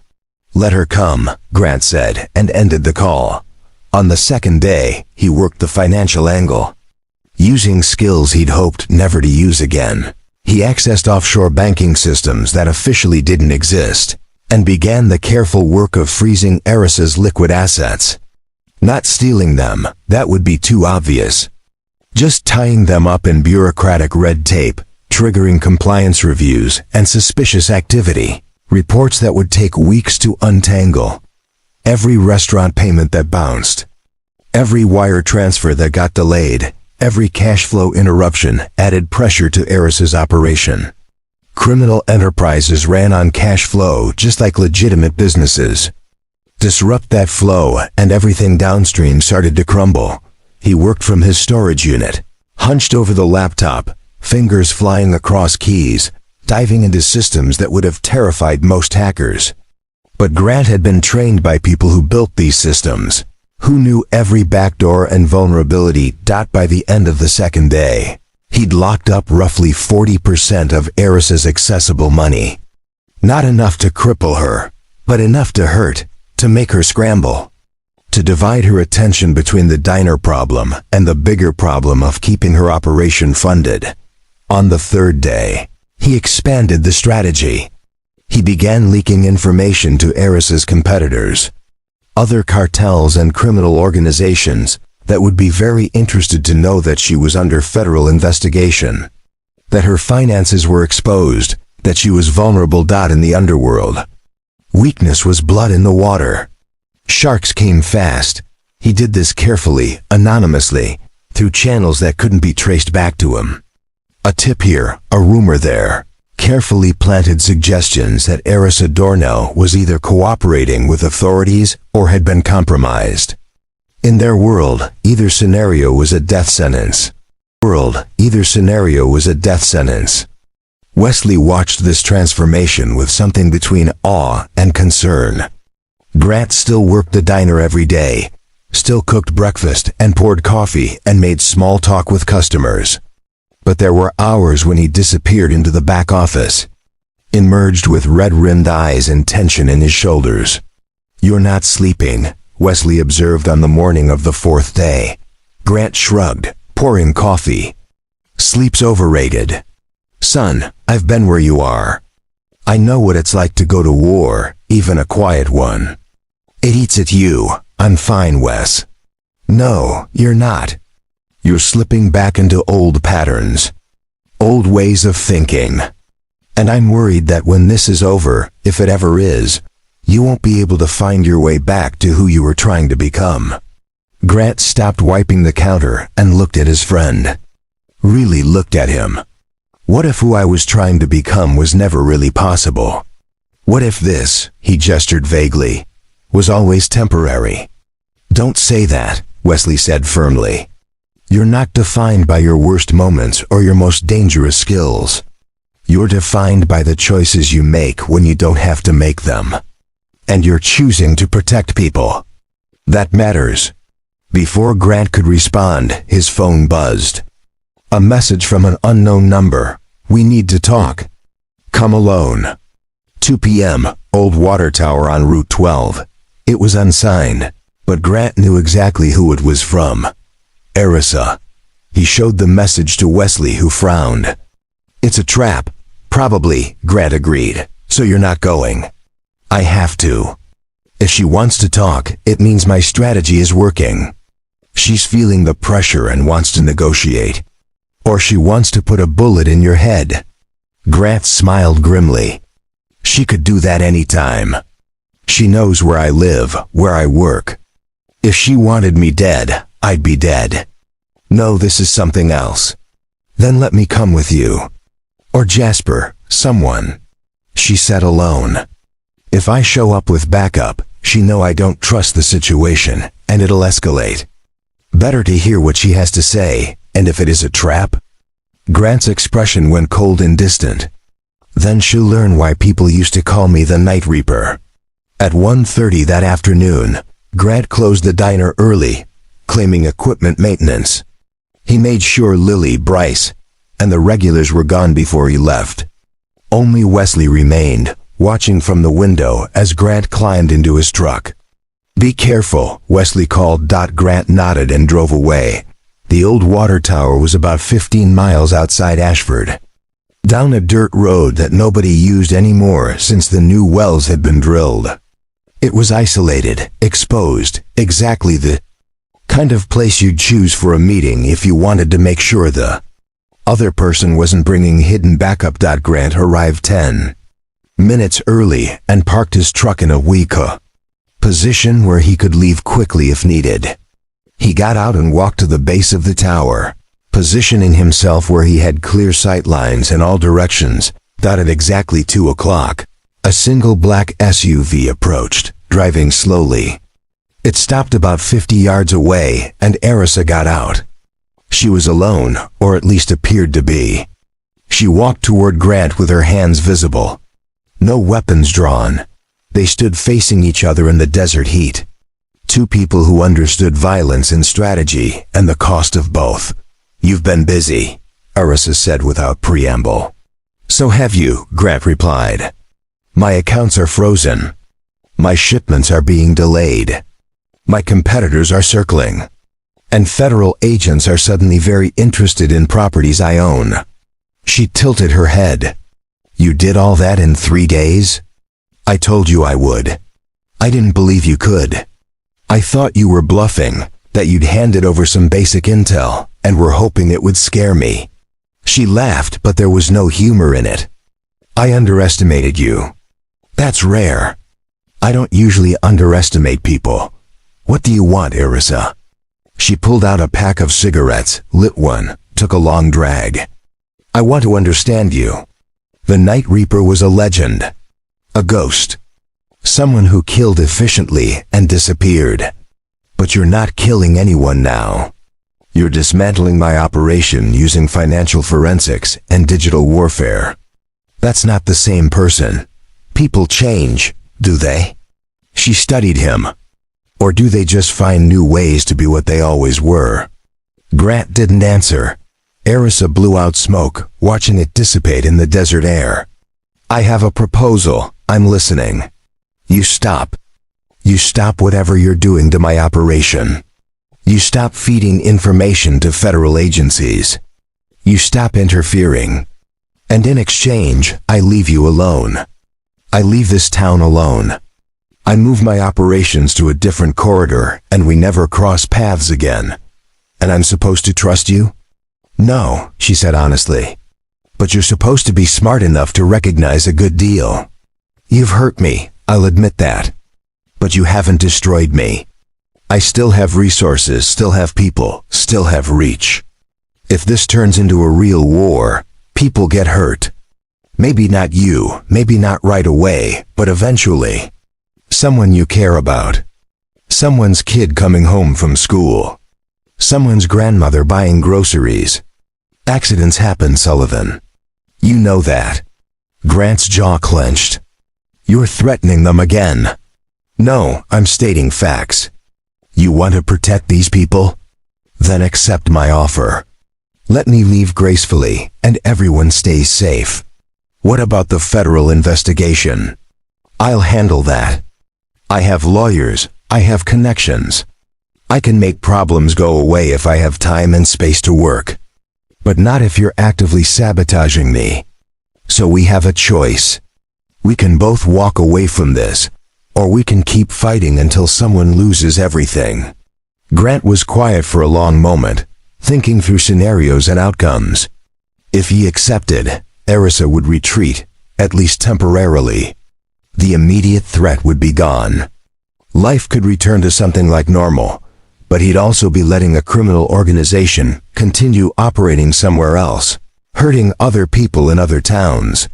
"Let her come," Grant said, and ended the call. On the second day, he worked the financial angle. Using skills he'd hoped never to use again, he accessed offshore banking systems that officially didn't exist, and began the careful work of freezing Eris's liquid assets. Not stealing them, that would be too obvious. Just tying them up in bureaucratic red tape, triggering compliance reviews and suspicious activity, reports that would take weeks to untangle. Every restaurant payment that bounced, every wire transfer that got delayed, every cash flow interruption added pressure to Eris's operation. Criminal enterprises ran on cash flow just like legitimate businesses. Disrupt that flow and everything downstream started to crumble. He worked from his storage unit, hunched over the laptop, fingers flying across keys, diving into systems that would have terrified most hackers. But Grant had been trained by people who built these systems, who knew every backdoor and vulnerability. By the end of the second day, he'd locked up roughly 40% of Eris's accessible money. Not enough to cripple her, but enough to hurt, to make her scramble. To divide her attention between the diner problem and the bigger problem of keeping her operation funded. On the third day, he expanded the strategy. He began leaking information to Eris's competitors, other cartels and criminal organizations that would be very interested to know that she was under federal investigation, that her finances were exposed, that she was vulnerable. In the underworld, weakness was blood in the water. Sharks came fast. He did this carefully, anonymously, through channels that couldn't be traced back to him. A tip here, a rumor there. Carefully planted suggestions that Eris Adorno was either cooperating with authorities or had been compromised. In their world, either scenario was a death sentence. Wesley watched this transformation with something between awe and concern. Grant still worked the diner every day, still cooked breakfast and poured coffee and made small talk with customers. But there were hours when he disappeared into the back office, emerged with red-rimmed eyes and tension in his shoulders. "You're not sleeping," Wesley observed on the morning of the fourth day. Grant shrugged, pouring coffee. "Sleep's overrated. Son, I've been where you are. I know what it's like to go to war, even a quiet one. It eats at you. I'm fine, Wes." "No, you're not. You're slipping back into old patterns, old ways of thinking. And I'm worried that when this is over, if it ever is, you won't be able to find your way back to who you were trying to become." Grant stopped wiping the counter and looked at his friend. Really looked at him. What if who I was trying to become was never really possible? What if this, he gestured vaguely, was always temporary? "Don't say that," Wesley said firmly. "You're not defined by your worst moments or your most dangerous skills. You're defined by the choices you make when you don't have to make them. And you're choosing to protect people. That matters." Before Grant could respond, his phone buzzed. A message from an unknown number. "We need to talk. Come alone." 2 p.m., Old Water Tower on Route 12. It was unsigned, but Grant knew exactly who it was from. Erisa. He showed the message to Wesley, who frowned. "It's a trap." "Probably," Grant agreed. "So you're not going?" "I have to. If she wants to talk, it means my strategy is working." She's feeling the pressure and wants to negotiate. Or she wants to put a bullet in your head. Grant smiled grimly. She could do that any time. She knows where I live, where I work. If she wanted me dead, I'd be dead. No, this is something else. Then let me come with you. Or Jasper, someone. She said alone. If I show up with backup, she know I don't trust the situation, and it'll escalate. Better to hear what she has to say, and if it is a trap? Grant's expression went cold and distant. Then she'll learn why people used to call me the Night Reaper. At 1:30 that afternoon, Grant closed the diner early, claiming equipment maintenance. He made sure Lily, Bryce, and the regulars were gone before he left. Only Wesley remained, watching from the window as Grant climbed into his truck. Be careful, Wesley called. Grant nodded and drove away. The old water tower was about 15 miles outside Ashford. Down a dirt road that nobody used anymore since the new wells had been drilled. It was isolated, exposed, exactly the kind of place you'd choose for a meeting if you wanted to make sure the other person wasn't bringing hidden backup. Grant arrived 10 minutes early and parked his truck in a weak position where he could leave quickly if needed. He got out and walked to the base of the tower, positioning himself where he had clear sight lines in all directions. At exactly 2 o'clock, a single black SUV approached, driving slowly. It stopped about 50 yards away, and Arisa got out. She was alone, or at least appeared to be. She walked toward Grant with her hands visible. No weapons drawn. They stood facing each other in the desert heat. Two people who understood violence and strategy, and the cost of both. You've been busy, Arisa said without preamble. So have you, Grant replied. My accounts are frozen. My shipments are being delayed. My competitors are circling. And federal agents are suddenly very interested in properties I own. She tilted her head. You did all that in 3 days? I told you I would. I didn't believe you could. I thought you were bluffing, that you'd handed over some basic intel, and were hoping it would scare me. She laughed, but there was no humor in it. I underestimated you. That's rare. I don't usually underestimate people. What do you want, Arisa? She pulled out a pack of cigarettes, lit one, took a long drag. I want to understand you. The Night Reaper was a legend. A ghost. Someone who killed efficiently and disappeared. But you're not killing anyone now. You're dismantling my operation using financial forensics and digital warfare. That's not the same person. People change, do they? She studied him. Or do they just find new ways to be what they always were? Grant didn't answer. Arisa blew out smoke, watching it dissipate in the desert air. I have a proposal. I'm listening. You stop. You stop whatever you're doing to my operation. You stop feeding information to federal agencies. You stop interfering. And in exchange, I leave you alone. I leave this town alone. I move my operations to a different corridor, and we never cross paths again. And I'm supposed to trust you? No, she said honestly. But you're supposed to be smart enough to recognize a good deal. You've hurt me, I'll admit that. But you haven't destroyed me. I still have resources, still have people, still have reach. If this turns into a real war, people get hurt. Maybe not you, maybe not right away, but eventually. Someone you care about. Someone's kid coming home from school. Someone's grandmother buying groceries. Accidents happen, Sullivan. You know that. Grant's jaw clenched. You're threatening them again. No, I'm stating facts. You want to protect these people? Then accept my offer. Let me leave gracefully, and everyone stays safe. What about the federal investigation? I'll handle that. I have lawyers, I have connections. I can make problems go away if I have time and space to work. But not if you're actively sabotaging me. So we have a choice. We can both walk away from this, or we can keep fighting until someone loses everything. Grant was quiet for a long moment, thinking through scenarios and outcomes. If he accepted, Erisa would retreat, at least temporarily. The immediate threat would be gone. Life could return to something like normal, but he'd also be letting a criminal organization continue operating somewhere else, hurting other people in other towns.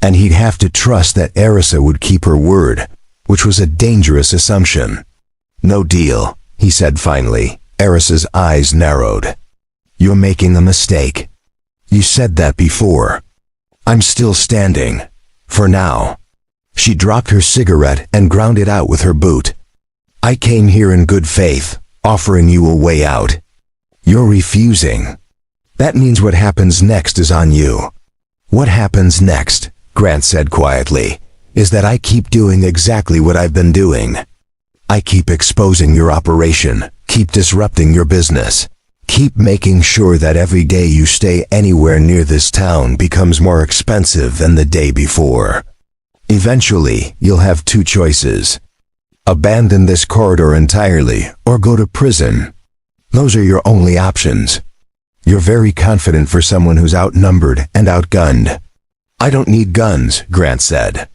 And he'd have to trust that Erisa would keep her word, which was a dangerous assumption. "No deal," he said finally. Erisa's eyes narrowed. "You're making a mistake. You said that before. I'm still standing. For now." She dropped her cigarette and ground it out with her boot. "I came here in good faith, offering you a way out. You're refusing. That means what happens next is on you." "What happens next," Grant said quietly, "is that I keep doing exactly what I've been doing. I keep exposing your operation, keep disrupting your business, keep making sure that every day you stay anywhere near this town becomes more expensive than the day before. Eventually, you'll have two choices. Abandon this corridor entirely or go to prison. Those are your only options. You're very confident for someone who's outnumbered and outgunned." "I don't need guns," Grant said.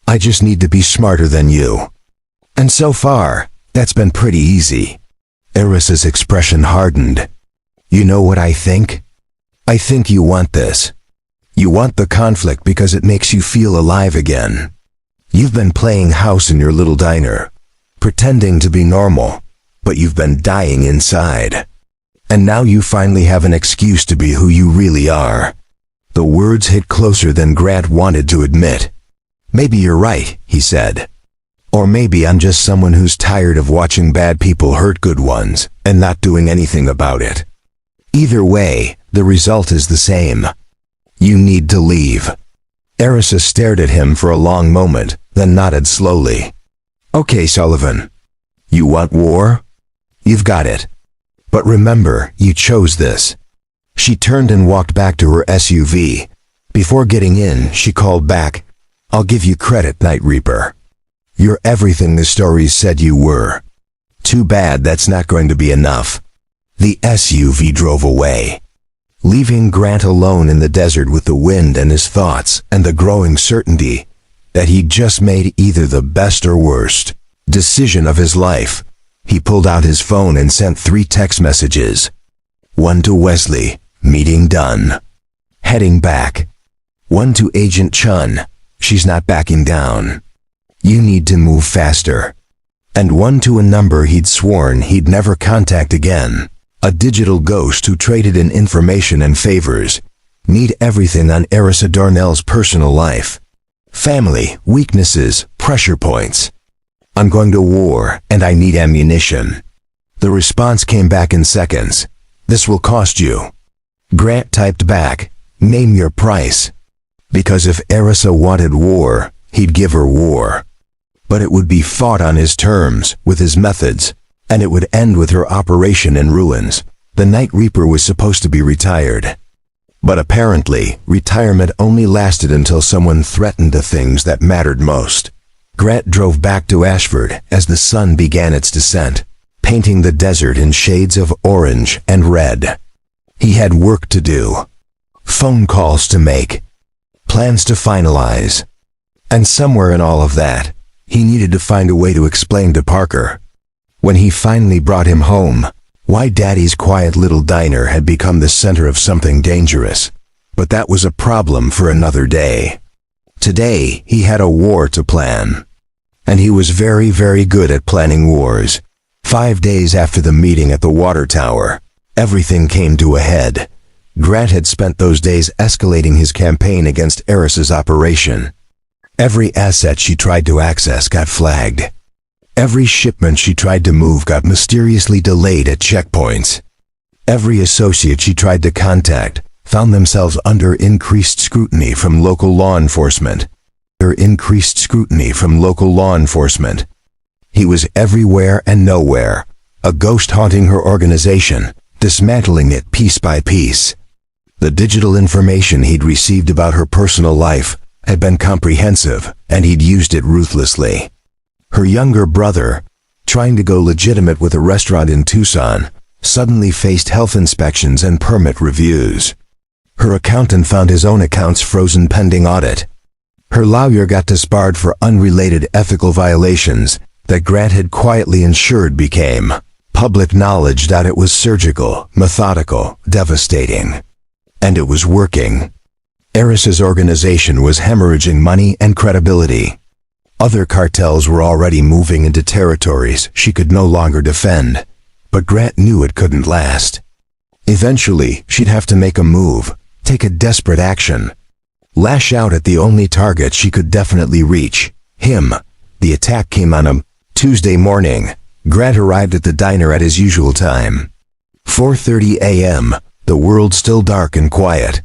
"I just need to be smarter than you. And so far, that's been pretty easy." Erisa's expression hardened. "You know what I think? I think you want this. You want the conflict because it makes you feel alive again. You've been playing house in your little diner, pretending to be normal, but you've been dying inside. And now you finally have an excuse to be who you really are." The words hit closer than Grant wanted to admit. "Maybe you're right," he said. "Or maybe I'm just someone who's tired of watching bad people hurt good ones and not doing anything about it. Either way, the result is the same. You need to leave." Erisa stared at him for a long moment, then nodded slowly. "Okay, Sullivan. You want war? You've got it. But remember, you chose this." She turned and walked back to her SUV. Before getting in, she called back, "I'll give you credit, Night Reaper. You're everything the stories said you were. Too bad that's not going to be enough." The SUV drove away, leaving Grant alone in the desert with the wind and his thoughts and the growing certainty that he'd just made either the best or worst decision of his life. He pulled out his phone and sent 3 text messages. One to Wesley, "Meeting done. Heading back." One to Agent Chun, "She's not backing down. You need to move faster." And one to a number he'd sworn he'd never contact again. A digital ghost who traded in information and favors. Need everything on Erisa Darnell's personal life. Family, weaknesses, pressure points. "I'm going to war, and I need ammunition." The response came back in seconds. "This will cost you." Grant typed back, "Name your price." Because if Erisa wanted war, he'd give her war. But it would be fought on his terms, with his methods, and it would end with her operation in ruins. The Night Reaper was supposed to be retired. But apparently, retirement only lasted until someone threatened the things that mattered most. Grant drove back to Ashford as the sun began its descent, painting the desert in shades of orange and red. He had work to do, phone calls to make, plans to finalize. And somewhere in all of that, he needed to find a way to explain to Parker, when he finally brought him home, why Daddy's quiet little diner had become the center of something dangerous. But that was a problem for another day. Today, he had a war to plan. And he was very, very good at planning wars. 5 days after the meeting at the water tower, everything came to a head. Grant had spent those days escalating his campaign against Erisa's operation. Every asset she tried to access got flagged. Every shipment she tried to move got mysteriously delayed at checkpoints. Every associate she tried to contact found themselves under increased scrutiny from local law enforcement. He was everywhere and nowhere, a ghost haunting her organization, dismantling it piece by piece. The digital information he'd received about her personal life had been comprehensive, and he'd used it ruthlessly. Her younger brother, trying to go legitimate with a restaurant in Tucson, suddenly faced health inspections and permit reviews. Her accountant found his own accounts frozen pending audit. Her lawyer got disbarred for unrelated ethical violations that Grant had quietly ensured became public knowledge. That it was surgical, methodical, devastating. And it was working. Eris's organization was hemorrhaging money and credibility. Other cartels were already moving into territories she could no longer defend, but Grant knew it couldn't last. Eventually, she'd have to make a move, take a desperate action, lash out at the only target she could definitely reach, him. The attack came on a Tuesday morning. Grant arrived at the diner at his usual time. 4:30 a.m., the world still dark and quiet.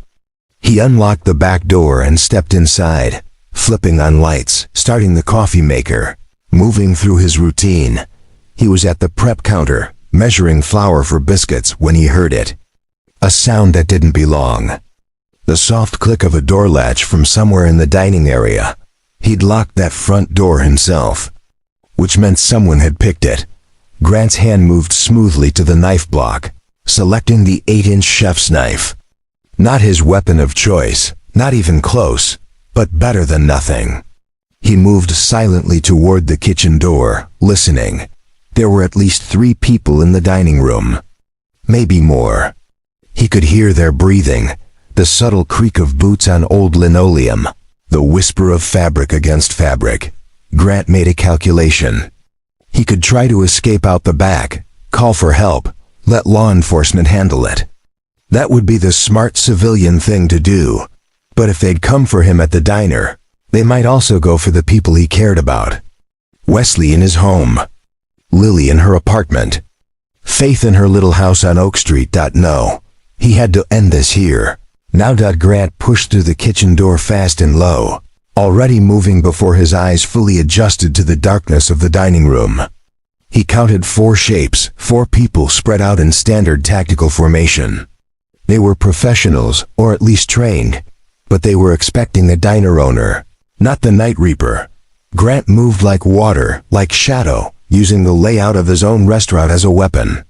He unlocked the back door and stepped inside, flipping on lights, starting the coffee maker, moving through his routine. He was at the prep counter, measuring flour for biscuits when he heard it. A sound that didn't belong. The soft click of a door latch from somewhere in the dining area. He'd locked that front door himself, which meant someone had picked it. Grant's hand moved smoothly to the knife block, selecting the 8-inch chef's knife. Not his weapon of choice, not even close, but better than nothing. He moved silently toward the kitchen door, listening. There were at least 3 people in the dining room. Maybe more. He could hear their breathing, the subtle creak of boots on old linoleum, the whisper of fabric against fabric. Grant made a calculation. He could try to escape out the back, call for help, let law enforcement handle it. That would be the smart civilian thing to do. But if they'd come for him at the diner, they might also go for the people he cared about. Wesley in his home. Lily in her apartment. Faith in her little house on Oak Street. No. He had to end this here. Now. Grant pushed through the kitchen door fast and low, already moving before his eyes fully adjusted to the darkness of the dining room. He counted 4 shapes, 4 people spread out in standard tactical formation. They were professionals, or at least trained, but they were expecting the diner owner, not the night reaper. Grant moved like water, like shadow, using the layout of his own restaurant as a weapon.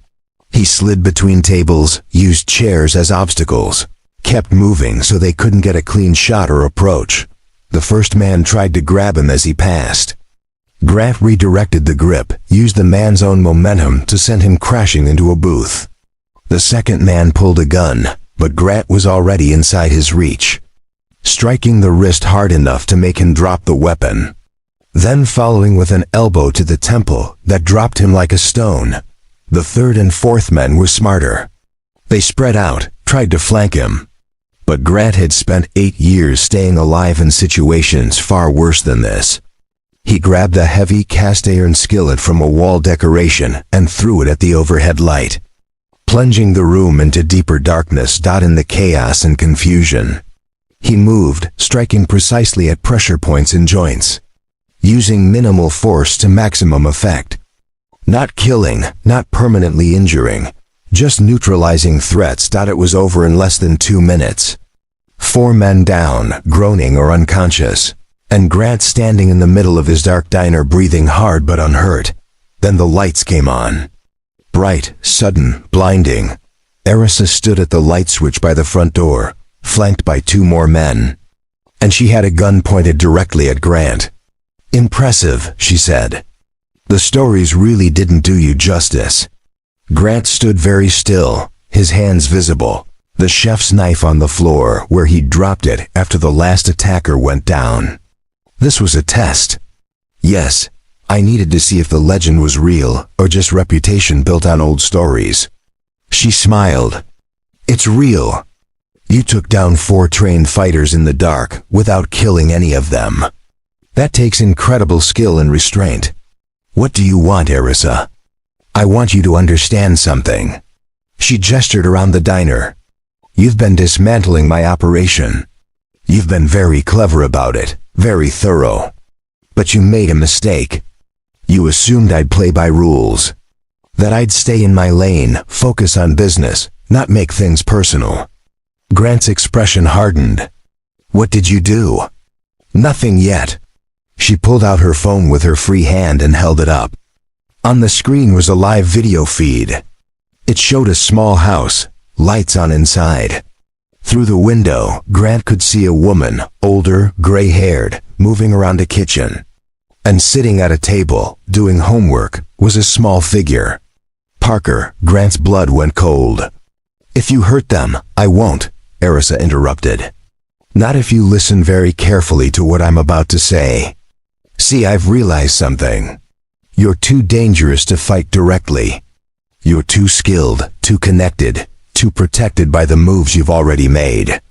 He slid between tables, used chairs as obstacles, kept moving so they couldn't get a clean shot or approach. The first man tried to grab him as he passed. Grant redirected the grip, used the man's own momentum to send him crashing into a booth. The second man pulled a gun, but Grant was already inside his reach, striking the wrist hard enough to make him drop the weapon, then following with an elbow to the temple that dropped him like a stone. The third and fourth men were smarter. They spread out, tried to flank him. But Grant had spent 8 years staying alive in situations far worse than this. He grabbed a heavy cast-iron skillet from a wall decoration and threw it at the overhead light, plunging the room into deeper darkness. In the chaos and confusion, he moved, striking precisely at pressure points in joints, using minimal force to maximum effect. Not killing, not permanently injuring, just neutralizing threats. It was over in less than 2 minutes. 4 men down, groaning or unconscious, and Grant standing in the middle of his dark diner breathing hard but unhurt. Then the lights came on. Bright, sudden, blinding. Erisa stood at the light switch by the front door, flanked by 2 more men. And she had a gun pointed directly at Grant. "Impressive," she said. "The stories really didn't do you justice." Grant stood very still, his hands visible, the chef's knife on the floor where he'd dropped it after the last attacker went down. This was a test. Yes, I needed to see if the legend was real or just reputation built on old stories. She smiled. "It's real. You took down 4 trained fighters in the dark without killing any of them. That takes incredible skill and restraint. What do you want, Erisa? I want you to understand something." She gestured around the diner. "You've been dismantling my operation. You've been very clever about it, very thorough. But you made a mistake. You assumed I'd play by rules. That I'd stay in my lane, focus on business, not make things personal." Grant's expression hardened. "What did you do?" "Nothing yet." She pulled out her phone with her free hand and held it up. On the screen was a live video feed. It showed a small house, lights on inside. Through the window, Grant could see a woman, older, gray-haired, moving around a kitchen. And sitting at a table, doing homework, was a small figure. Parker, Grant's blood went cold. "If you hurt them, I won't," Erisa interrupted. "Not if you listen very carefully to what I'm about to say. See, I've realized something. You're too dangerous to fight directly. You're too skilled, too connected, too protected by the moves you've already made.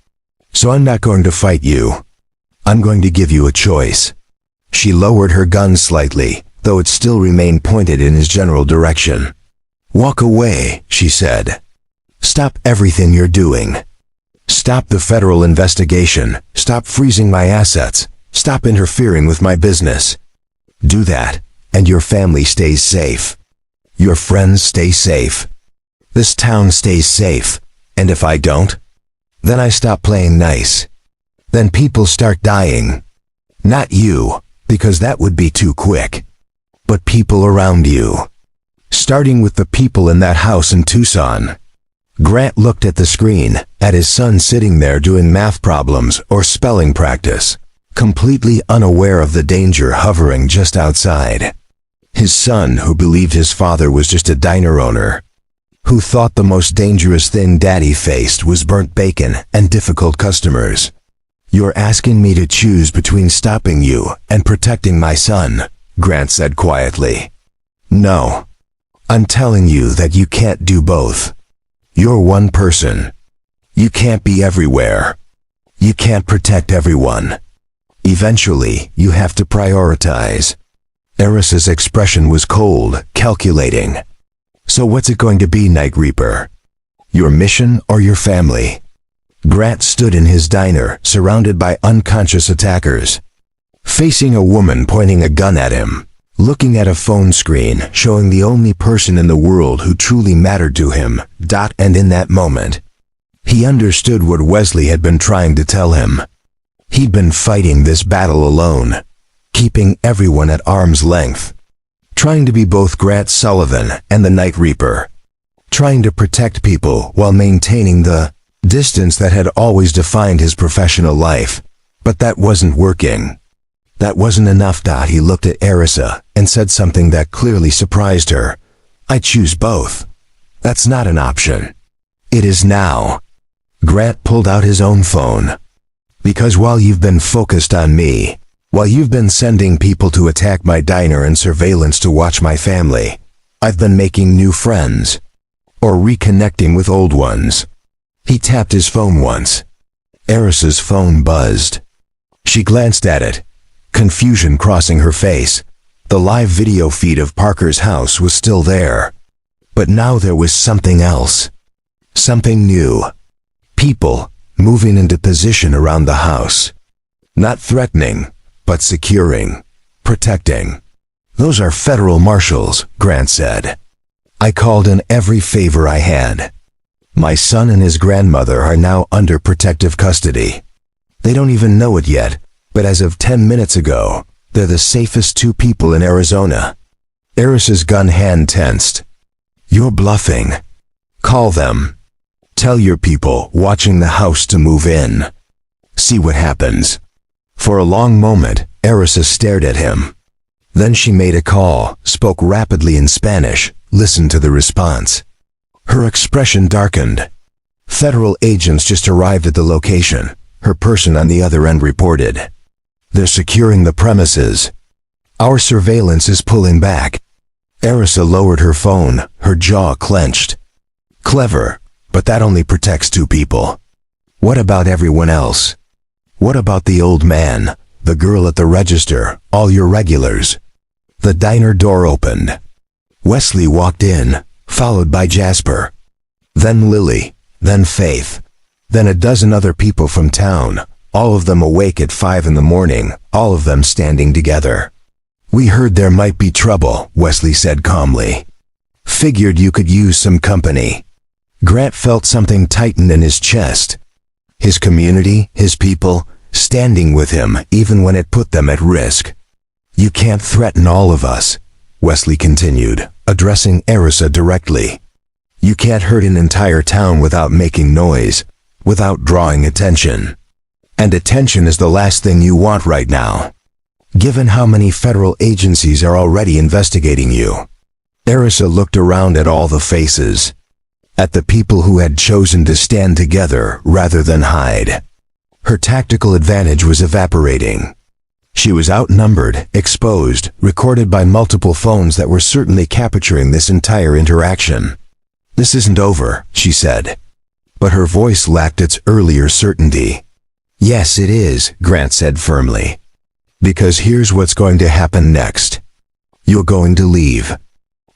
So I'm not going to fight you. I'm going to give you a choice." She lowered her gun slightly, though it still remained pointed in his general direction. "Walk away," she said. "Stop everything you're doing. Stop the federal investigation. Stop freezing my assets. Stop interfering with my business. Do that, and your family stays safe. Your friends stay safe. This town stays safe, and if I don't, then I stop playing nice. Then people start dying. Not you, because that would be too quick, but people around you. Starting with the people in that house in Tucson." Grant looked at the screen, at his son sitting there doing math problems or spelling practice, completely unaware of the danger hovering just outside. His son, who believed his father was just a diner owner, who thought the most dangerous thing Daddy faced was burnt bacon and difficult customers. "You're asking me to choose between stopping you and protecting my son," Grant said quietly. "No. I'm telling you that you can't do both. You're one person. You can't be everywhere. You can't protect everyone. Eventually, you have to prioritize." Erisa's expression was cold, calculating. "So what's it going to be, Night Reaper? Your mission or your family?" Grant stood in his diner, surrounded by unconscious attackers, facing a woman pointing a gun at him, looking at a phone screen showing the only person in the world who truly mattered to him. And in that moment, he understood what Wesley had been trying to tell him. He'd been fighting this battle alone, keeping everyone at arm's length, trying to be both Grant Sullivan and the Night Reaper, trying to protect people while maintaining the distance that had always defined his professional life. But that wasn't working. That wasn't enough. He looked at Erisa and said something that clearly surprised her. "I choose both. That's not an option. It is now." Grant pulled out his own phone. "Because while you've been focused on me, while you've been sending people to attack my diner and surveillance to watch my family, I've been making new friends, or reconnecting with old ones." He tapped his phone once. Erisa's phone buzzed. She glanced at it, confusion crossing her face. The live video feed of Parker's house was still there. But now there was something else. Something new. People moving into position around the house. Not threatening, but securing, protecting. "Those are federal marshals," Grant said. "I called in every favor I had. My son and his grandmother are now under protective custody. They don't even know it yet, but as of 10 minutes ago, they're the safest two people in Arizona." Erisa's gun hand tensed. "You're bluffing. Call them. Tell your people watching the house to move in. See what happens." For a long moment, Erisa stared at him. Then she made a call, spoke rapidly in Spanish, listened to the response. Her expression darkened. Federal agents just arrived at the location, her person on the other end reported. "They're securing the premises. Our surveillance is pulling back." Erisa lowered her phone, her jaw clenched. "Clever, but that only protects two people. What about everyone else? What about the old man, the girl at the register, all your regulars?" The diner door opened. Wesley walked in, followed by Jasper. Then Lily, then Faith, then a dozen other people from town, all of them awake at 5 in the morning, all of them standing together. "We heard there might be trouble," Wesley said calmly. "Figured you could use some company." Grant felt something tighten in his chest. His community, his people, standing with him even when it put them at risk. "You can't threaten all of us," Wesley continued, addressing Erisa directly. You can't hurt an entire town without making noise, without drawing attention. And attention is the last thing you want right now, given how many federal agencies are already investigating you. Erisa looked around at all the faces, at the people who had chosen to stand together rather than hide. Her tactical advantage was evaporating. She was outnumbered, exposed, recorded by multiple phones that were certainly capturing this entire interaction. This isn't over, she said. But her voice lacked its earlier certainty. Yes, it is, Grant said firmly. Because here's what's going to happen next. You're going to leave.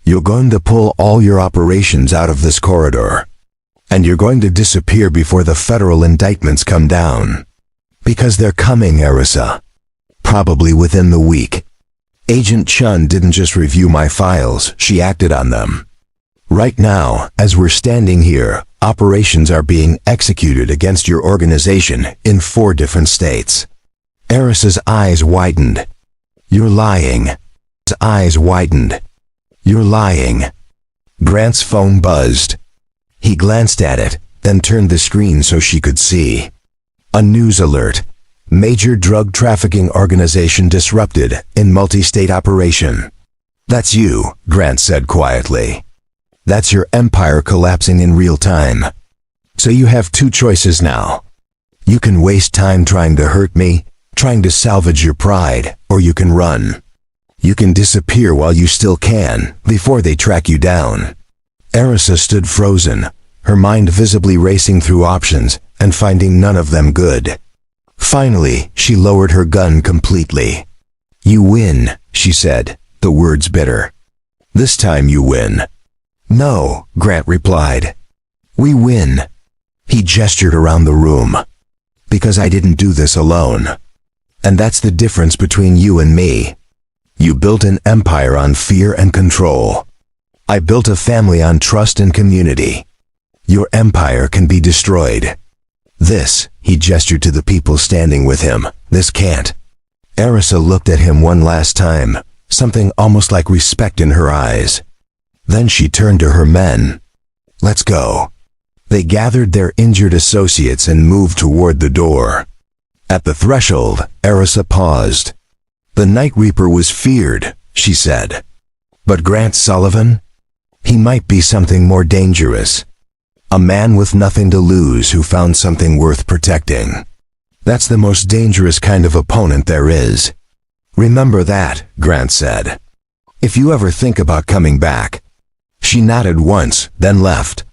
You're going to pull all your operations out of this corridor. And you're going to disappear before the federal indictments come down. Because they're coming, Erisa. Probably within the week. Agent Chun didn't just review my files, she acted on them. Right now, as we're standing here, operations are being executed against your organization in 4 different states. Erisa's eyes widened. You're lying. His eyes widened. You're lying. Grant's phone buzzed. He glanced at it, then turned the screen so she could see. A news alert. Major drug trafficking organization disrupted in multi-state operation. That's you, Grant said quietly. That's your empire collapsing in real time. So you have 2 choices now. You can waste time trying to hurt me, trying to salvage your pride, or you can run. You can disappear while you still can, before they track you down. Erisa stood frozen, her mind visibly racing through options and finding none of them good. Finally, she lowered her gun completely. You win, she said, the words bitter. This time you win. No, Grant replied. We win. He gestured around the room. Because I didn't do this alone. And that's the difference between you and me. You built an empire on fear and control. I built a family on trust and community. Your empire can be destroyed. This, he gestured to the people standing with him, this can't. Erisa looked at him one last time, something almost like respect in her eyes. Then she turned to her men. Let's go. They gathered their injured associates and moved toward the door. At the threshold, Erisa paused. The Night Reaper was feared, she said. But Grant Sullivan? He might be something more dangerous. A man with nothing to lose who found something worth protecting. That's the most dangerous kind of opponent there is. Remember that, Grant said. If you ever think about coming back. She nodded once, then left.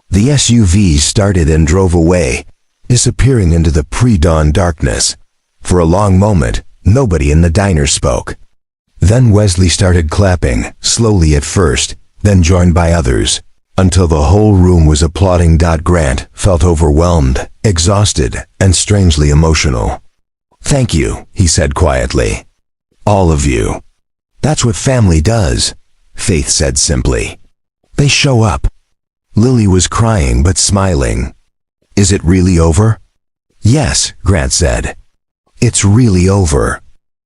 The SUV started and drove away, disappearing into the pre-dawn darkness. For a long moment, nobody in the diner spoke. Then Wesley started clapping, slowly at first, then joined by others, until the whole room was applauding. Grant felt overwhelmed, exhausted, and strangely emotional. Thank you, he said quietly. All of you. That's what family does, Faith said simply. They show up. Lily was crying but smiling. Is it really over? Yes, Grant said. It's really over.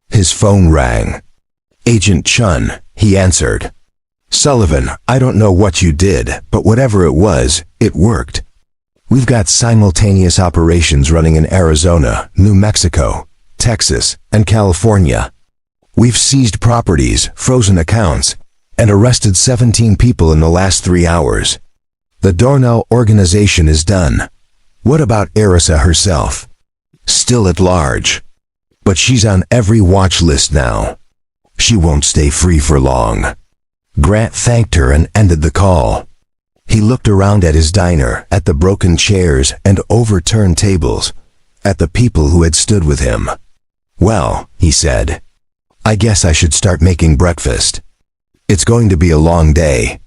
His phone rang. Agent Chun, he answered. Sullivan, I don't know what you did, but whatever it was, it worked. We've got simultaneous operations running in Arizona, New Mexico, Texas, and California. We've seized properties, frozen accounts, and arrested 17 people in the last 3 hours. The Dornell organization is done. What about Erisa herself? Still at large. But she's on every watch list now. She won't stay free for long. Grant thanked her and ended the call. He looked around at his diner, at the broken chairs and overturned tables, at the people who had stood with him. Well, he said, I guess I should start making breakfast. It's going to be a long day.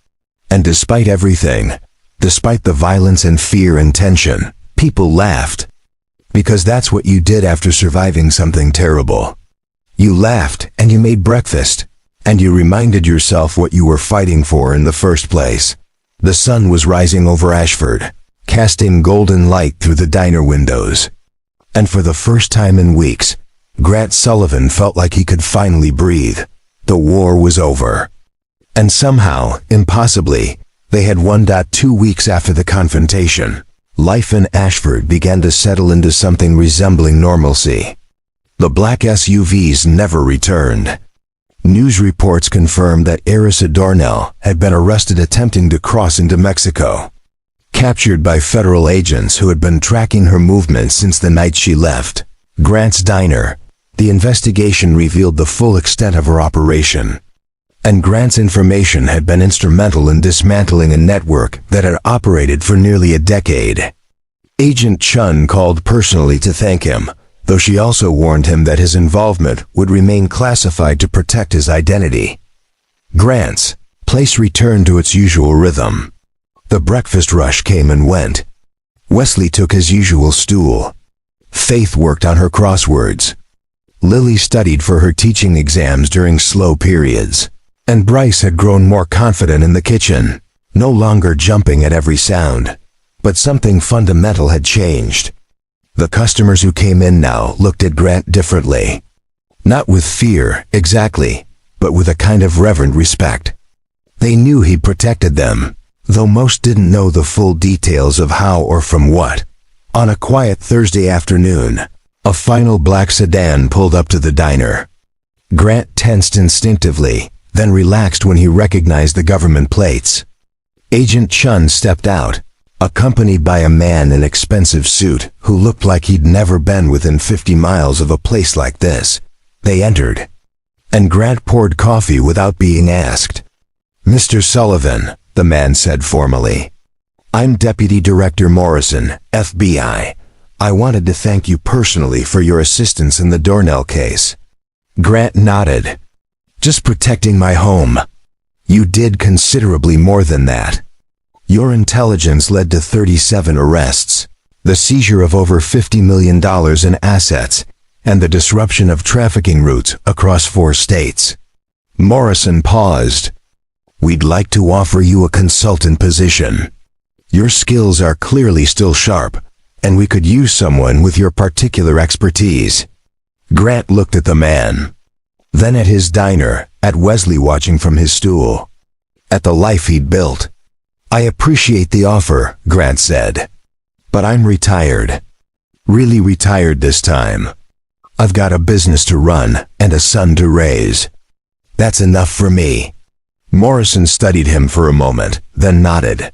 And despite everything, despite the violence and fear and tension, people laughed. Because that's what you did after surviving something terrible. You laughed and you made breakfast, and you reminded yourself what you were fighting for in the first place. The sun was rising over Ashford, casting golden light through the diner windows. And for the first time in weeks, Grant Sullivan felt like he could finally breathe. The war was over. And somehow, impossibly, they had 1.2 weeks after the confrontation. Life in Ashford began to settle into something resembling normalcy. The black SUVs never returned. News reports confirmed that Arisa Dornell had been arrested attempting to cross into Mexico. Captured by federal agents who had been tracking her movements since the night she left Grant's diner, the investigation revealed the full extent of her operation. And Grant's information had been instrumental in dismantling a network that had operated for nearly a decade. Agent Chun called personally to thank him, though she also warned him that his involvement would remain classified to protect his identity. Grant's place returned to its usual rhythm. The breakfast rush came and went. Wesley took his usual stool. Faith worked on her crosswords. Lily studied for her teaching exams during slow periods. And Bryce had grown more confident in the kitchen, no longer jumping at every sound. But something fundamental had changed. The customers who came in now looked at Grant differently. Not with fear, exactly, but with a kind of reverent respect. They knew he protected them, though most didn't know the full details of how or from what. On a quiet Thursday afternoon, a final black sedan pulled up to the diner. Grant tensed instinctively, then relaxed when he recognized the government plates. Agent Chun stepped out, accompanied by a man in expensive suit who looked like he'd never been within 50 miles of a place like this. They entered, and Grant poured coffee without being asked. "Mr. Sullivan," the man said formally. "I'm Deputy Director Morrison, FBI. I wanted to thank you personally for your assistance in the Dornell case." Grant nodded. "Just protecting my home. You did considerably more than that. Your intelligence led to 37 arrests, the seizure of over $50 million in assets, and the disruption of trafficking routes across 4 states." Morrison paused. "We'd like to offer you a consultant position. Your skills are clearly still sharp, and we could use someone with your particular expertise." Grant looked at the man. Then at his diner, at Wesley watching from his stool. At the life he'd built. "I appreciate the offer," Grant said. "But I'm retired. Really retired this time. I've got a business to run and a son to raise. That's enough for me." Morrison studied him for a moment, then nodded.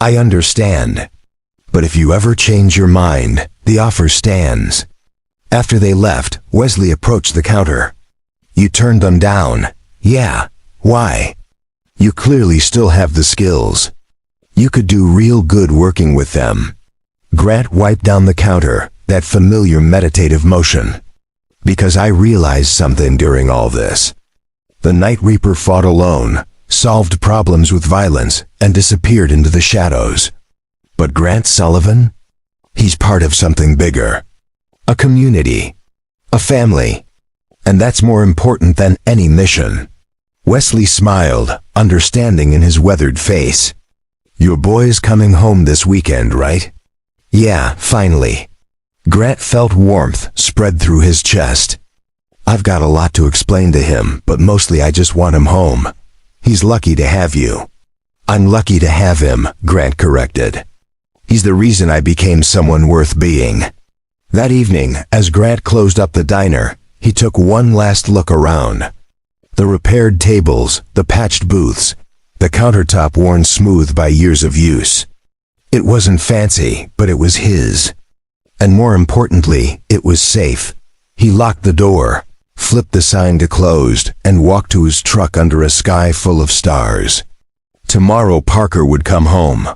"I understand. But if you ever change your mind, the offer stands." After they left, Wesley approached the counter. "You turned them down." "Yeah. Why?" "You clearly still have the skills. You could do real good working with them." Grant wiped down the counter, that familiar meditative motion. "Because I realized something during all this. The Night Reaper fought alone, solved problems with violence, and disappeared into the shadows. But Grant Sullivan? He's part of something bigger. A community. A family. And that's more important than any mission." Wesley smiled, understanding in his weathered face. "Your boy's coming home this weekend, right?" "Yeah, finally." Grant felt warmth spread through his chest. "I've got a lot to explain to him, but mostly I just want him home. He's lucky to have you." "I'm lucky to have him," Grant corrected. "He's the reason I became someone worth being." That evening, as Grant closed up the diner, he took one last look around. The repaired tables, the patched booths, the countertop worn smooth by years of use. It wasn't fancy, but it was his. And more importantly, it was safe. He locked the door, flipped the sign to closed, and walked to his truck under a sky full of stars. Tomorrow Parker would come home.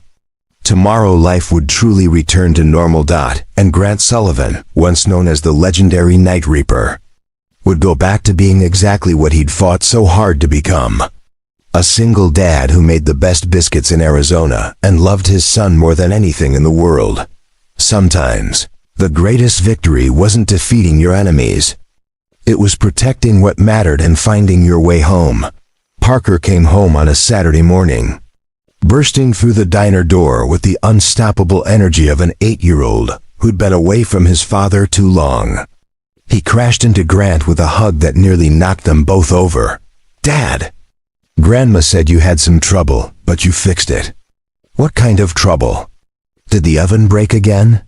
Tomorrow life would truly return to normal. And Grant Sullivan, once known as the legendary Night Reaper, would go back to being exactly what he'd fought so hard to become. A single dad who made the best biscuits in Arizona and loved his son more than anything in the world. Sometimes, the greatest victory wasn't defeating your enemies. It was protecting what mattered and finding your way home. Parker came home on a Saturday morning, bursting through the diner door with the unstoppable energy of an 8-year-old who'd been away from his father too long. He crashed into Grant with a hug that nearly knocked them both over. "Dad!" Grandma said you had some trouble, but you fixed it. What kind of trouble? Did the oven break again?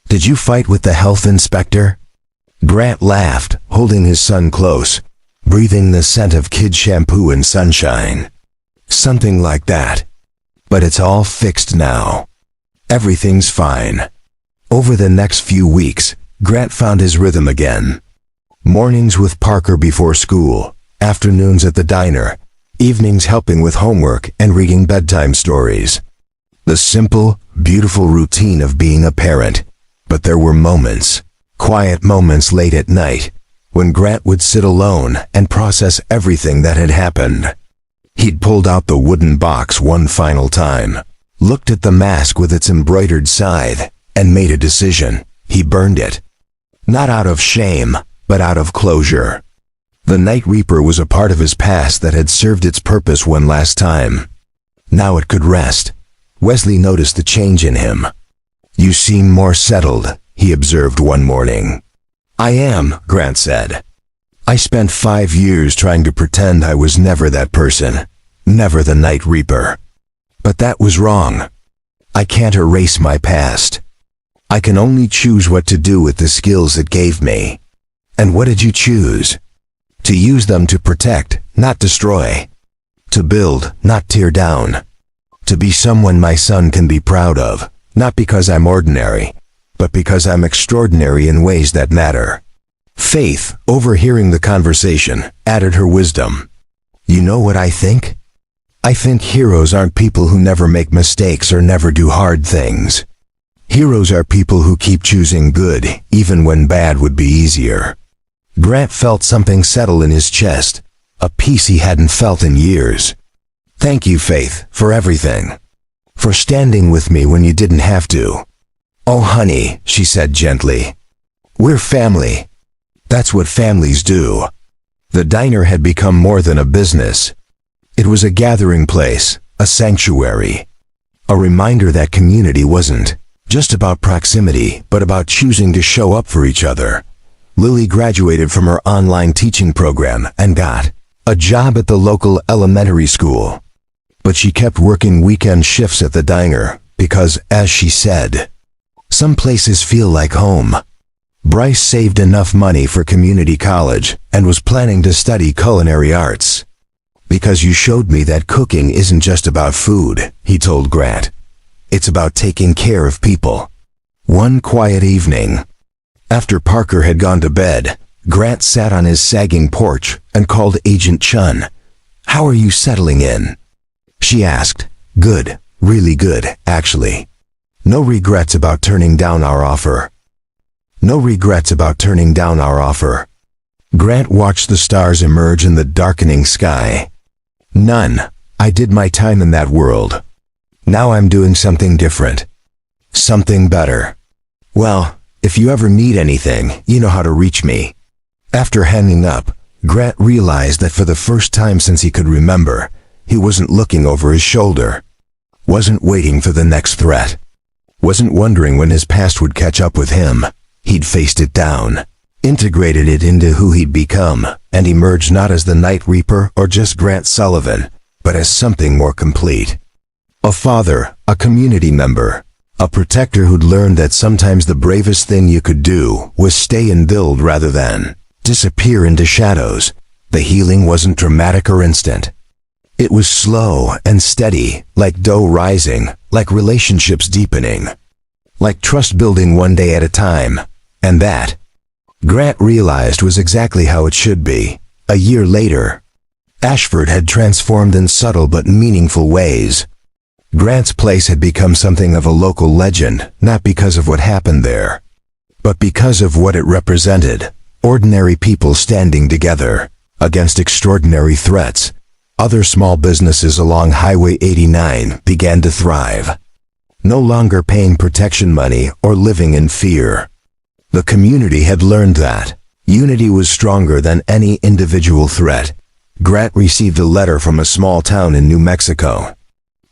Did you fight with the health inspector? Grant laughed, holding his son close, breathing the scent of kid shampoo and sunshine. Something like that. But it's all fixed now. Everything's fine. Over the next few weeks, Grant found his rhythm again. Mornings with Parker before school, afternoons at the diner, evenings helping with homework and reading bedtime stories. The simple, beautiful routine of being a parent. But there were moments, quiet moments late at night, when Grant would sit alone and process everything that had happened. He'd pulled out the wooden box one final time, looked at the mask with its embroidered scythe, and made a decision. He burned it. Not out of shame, but out of closure. The Night Reaper was a part of his past that had served its purpose one last time. Now it could rest. Wesley noticed the change in him. "You seem more settled," he observed one morning. "I am," Grant said. "I spent 5 years trying to pretend I was never that person, never the Night Reaper. But that was wrong. I can't erase my past. I can only choose what to do with the skills it gave me." "And what did you choose?" "To use them to protect, not destroy. To build, not tear down. To be someone my son can be proud of, not because I'm ordinary, but because I'm extraordinary in ways that matter." Faith, overhearing the conversation, added her wisdom. "You know what I think? I think heroes aren't people who never make mistakes or never do hard things. Heroes are people who keep choosing good, even when bad would be easier." Grant felt something settle in his chest, a peace he hadn't felt in years. "Thank you, Faith, for everything. For standing with me when you didn't have to." "Oh, honey," she said gently. "We're family. That's what families do." The diner had become more than a business. It was a gathering place, a sanctuary. A reminder that community wasn't just about proximity, but about choosing to show up for each other. Lily graduated from her online teaching program and got a job at the local elementary school. But she kept working weekend shifts at the diner because, as she said, "Some places feel like home." Bryce saved enough money for community college and was planning to study culinary arts. "Because you showed me that cooking isn't just about food," he told Grant. "It's about taking care of people." One quiet evening, after Parker had gone to bed, Grant sat on his sagging porch and called Agent Chun. "How are you settling in?" She asked. "Good, really good, actually. No regrets about turning down our offer." "No regrets about turning down our offer." Grant watched the stars emerge in the darkening sky. "None. I did my time in that world. Now I'm doing something different. Something better. Well, if you ever need anything, you know how to reach me." After hanging up, Grant realized that for the first time since he could remember, he wasn't looking over his shoulder. Wasn't waiting for the next threat. Wasn't wondering when his past would catch up with him. He'd faced it down, integrated it into who he'd become, and emerged not as the Night Reaper or just Grant Sullivan, but as something more complete. A father, a community member, a protector who'd learned that sometimes the bravest thing you could do was stay and build rather than disappear into shadows. The healing wasn't dramatic or instant. It was slow and steady, like dough rising, like relationships deepening, like trust building one day at a time. And that, Grant realized, was exactly how it should be. A year later, Ashford had transformed in subtle but meaningful ways. Grant's place had become something of a local legend, not because of what happened there, but because of what it represented. Ordinary people standing together against extraordinary threats. Other small businesses along Highway 89 began to thrive, no longer paying protection money or living in fear. The community had learned that unity was stronger than any individual threat. Grant received a letter from a small town in New Mexico.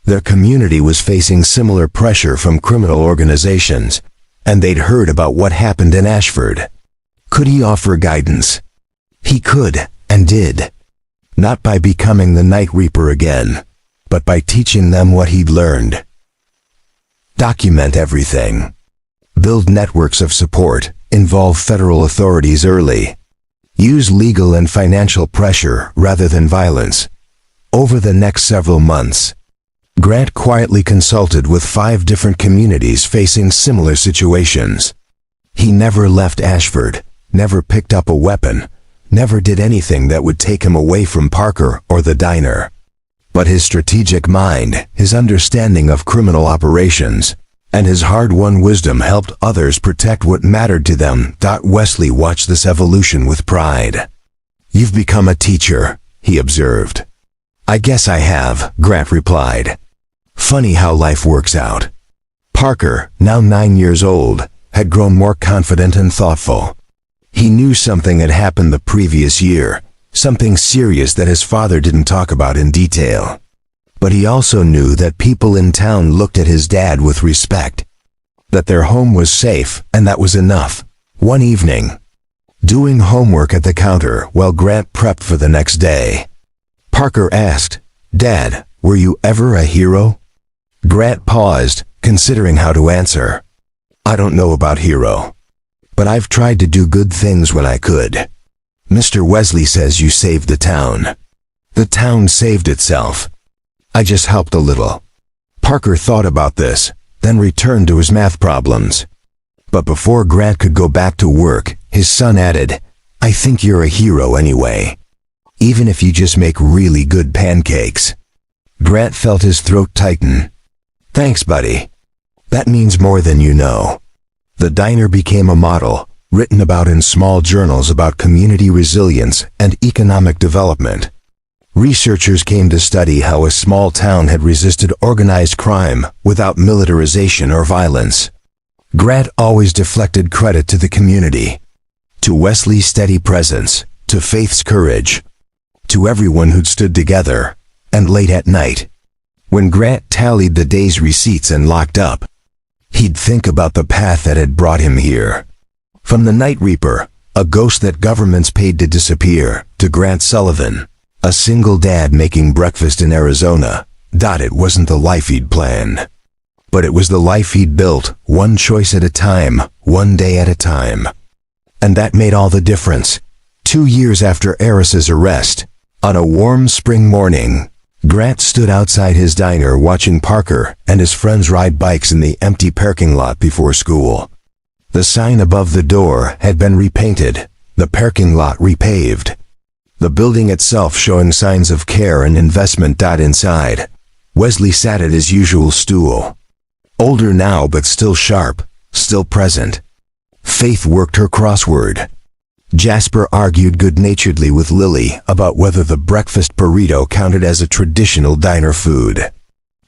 Their community was facing similar pressure from criminal organizations, and they'd heard about what happened in Ashford. Could he offer guidance? He could, and did. Not by becoming the Night Reaper again, but by teaching them what he'd learned. Document everything. Build networks of support. Involve federal authorities early. Use legal and financial pressure rather than violence. Over the next several months, Grant quietly consulted with 5 different communities facing similar situations. He never left Ashford, never picked up a weapon, never did anything that would take him away from Parker or the diner. But his strategic mind, his understanding of criminal operations, and his hard-won wisdom helped others protect what mattered to them. Wesley watched this evolution with pride. "You've become a teacher," he observed. "I guess I have," Grant replied. Funny how life works out. Parker, now 9 years old, had grown more confident and thoughtful. He knew something had happened the previous year, something serious that his father didn't talk about in detail. But he also knew that people in town looked at his dad with respect, that their home was safe, and that was enough. One evening, doing homework at the counter while Grant prepped for the next day, Parker asked, "Dad, were you ever a hero?" Grant paused, considering how to answer. "I don't know about hero, but I've tried to do good things when I could. Mr. Wesley says you saved the town. The town saved itself. I just helped a little." Parker thought about this, then returned to his math problems. But before Grant could go back to work, his son added, "I think you're a hero anyway, even if you just make really good pancakes." Grant felt his throat tighten. "Thanks, buddy. That means more than you know." The diner became a model, written about in small journals about community resilience and economic development. Researchers came to study how a small town had resisted organized crime without militarization or violence. Grant always deflected credit to the community, to Wesley's steady presence, to Faith's courage, to everyone who'd stood together. And late at night, when Grant tallied the day's receipts and locked up, he'd think about the path that had brought him here. From the Night Reaper, a ghost that governments paid to disappear, to Grant Sullivan, a single dad making breakfast in Arizona. It wasn't the life he'd planned, but it was the life he'd built, one choice at a time, one day at a time. And that made all the difference. 2 years after Eris's arrest, on a warm spring morning, Grant stood outside his diner watching Parker and his friends ride bikes in the empty parking lot before school. The sign above the door had been repainted, the parking lot repaved, the building itself showing signs of care and investment. Inside, Wesley sat at his usual stool. Older now but still sharp, still present. Faith worked her crossword. Jasper argued good-naturedly with Lily about whether the breakfast burrito counted as a traditional diner food.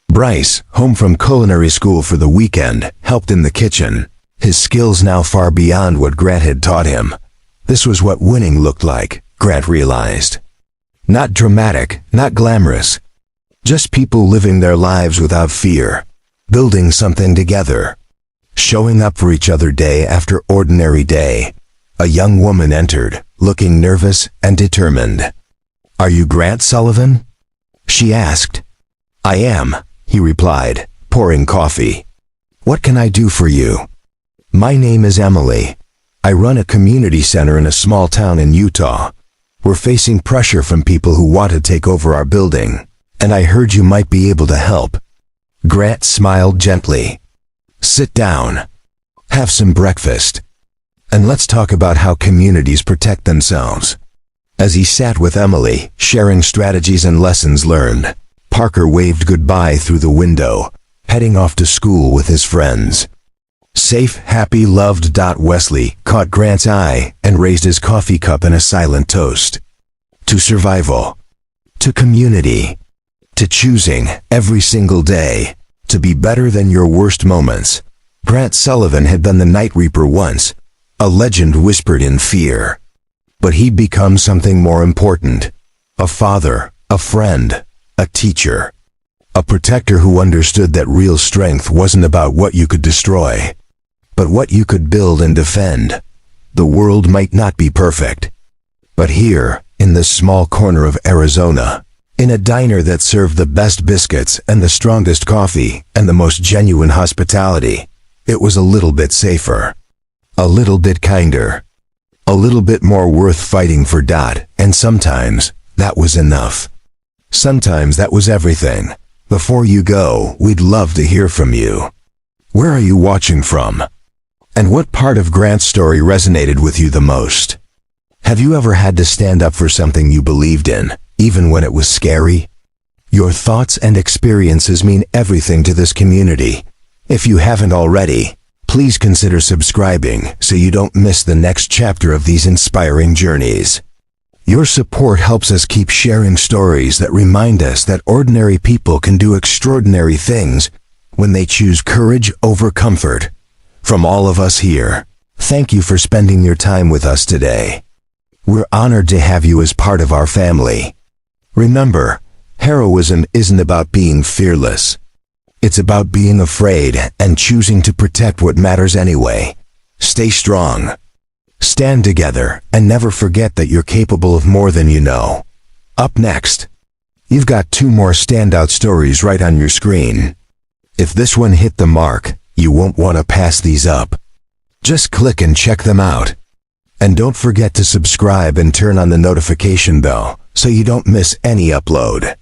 Bryce, home from culinary school for the weekend, helped in the kitchen, his skills now far beyond what Grant had taught him. This was what winning looked like, Grant realized. Not dramatic, not glamorous. Just people living their lives without fear, building something together, showing up for each other day after ordinary day. A young woman entered, looking nervous and determined. "Are you Grant Sullivan?" she asked. "I am," he replied, pouring coffee. "What can I do for you?" "My name is Emily. I run a community center in a small town in Utah. We're facing pressure from people who want to take over our building, and I heard you might be able to help." Grant smiled gently. "Sit down. Have some breakfast. And let's talk about how communities protect themselves." As he sat with Emily, sharing strategies and lessons learned, Parker waved goodbye through the window, heading off to school with his friends. Safe, happy, loved. Wesley caught Grant's eye and raised his coffee cup in a silent toast. To survival. To community. To choosing, every single day, to be better than your worst moments. Grant Sullivan had been the Night Reaper once, a legend whispered in fear. But he'd become something more important. A father, a friend, a teacher. A protector who understood that real strength wasn't about what you could destroy, but what you could build and defend. The world might not be perfect, but here, in this small corner of Arizona, in a diner that served the best biscuits and the strongest coffee and the most genuine hospitality, it was a little bit safer, a little bit kinder, a little bit more worth fighting for. And sometimes that was enough. Sometimes that was everything. Before you go, we'd love to hear from you. Where are you watching from? And what part of Grant's story resonated with you the most? Have you ever had to stand up for something you believed in, even when it was scary? Your thoughts and experiences mean everything to this community. If you haven't already, please consider subscribing so you don't miss the next chapter of these inspiring journeys. Your support helps us keep sharing stories that remind us that ordinary people can do extraordinary things when they choose courage over comfort. From all of us here, thank you for spending your time with us today. We're honored to have you as part of our family. Remember, heroism isn't about being fearless. It's about being afraid and choosing to protect what matters anyway. Stay strong. Stand together and never forget that you're capable of more than you know. Up next, you've got 2 more standout stories right on your screen. If this one hit the mark, you won't want to pass these up. Just click and check them out. And don't forget to subscribe and turn on the notification bell so you don't miss any upload.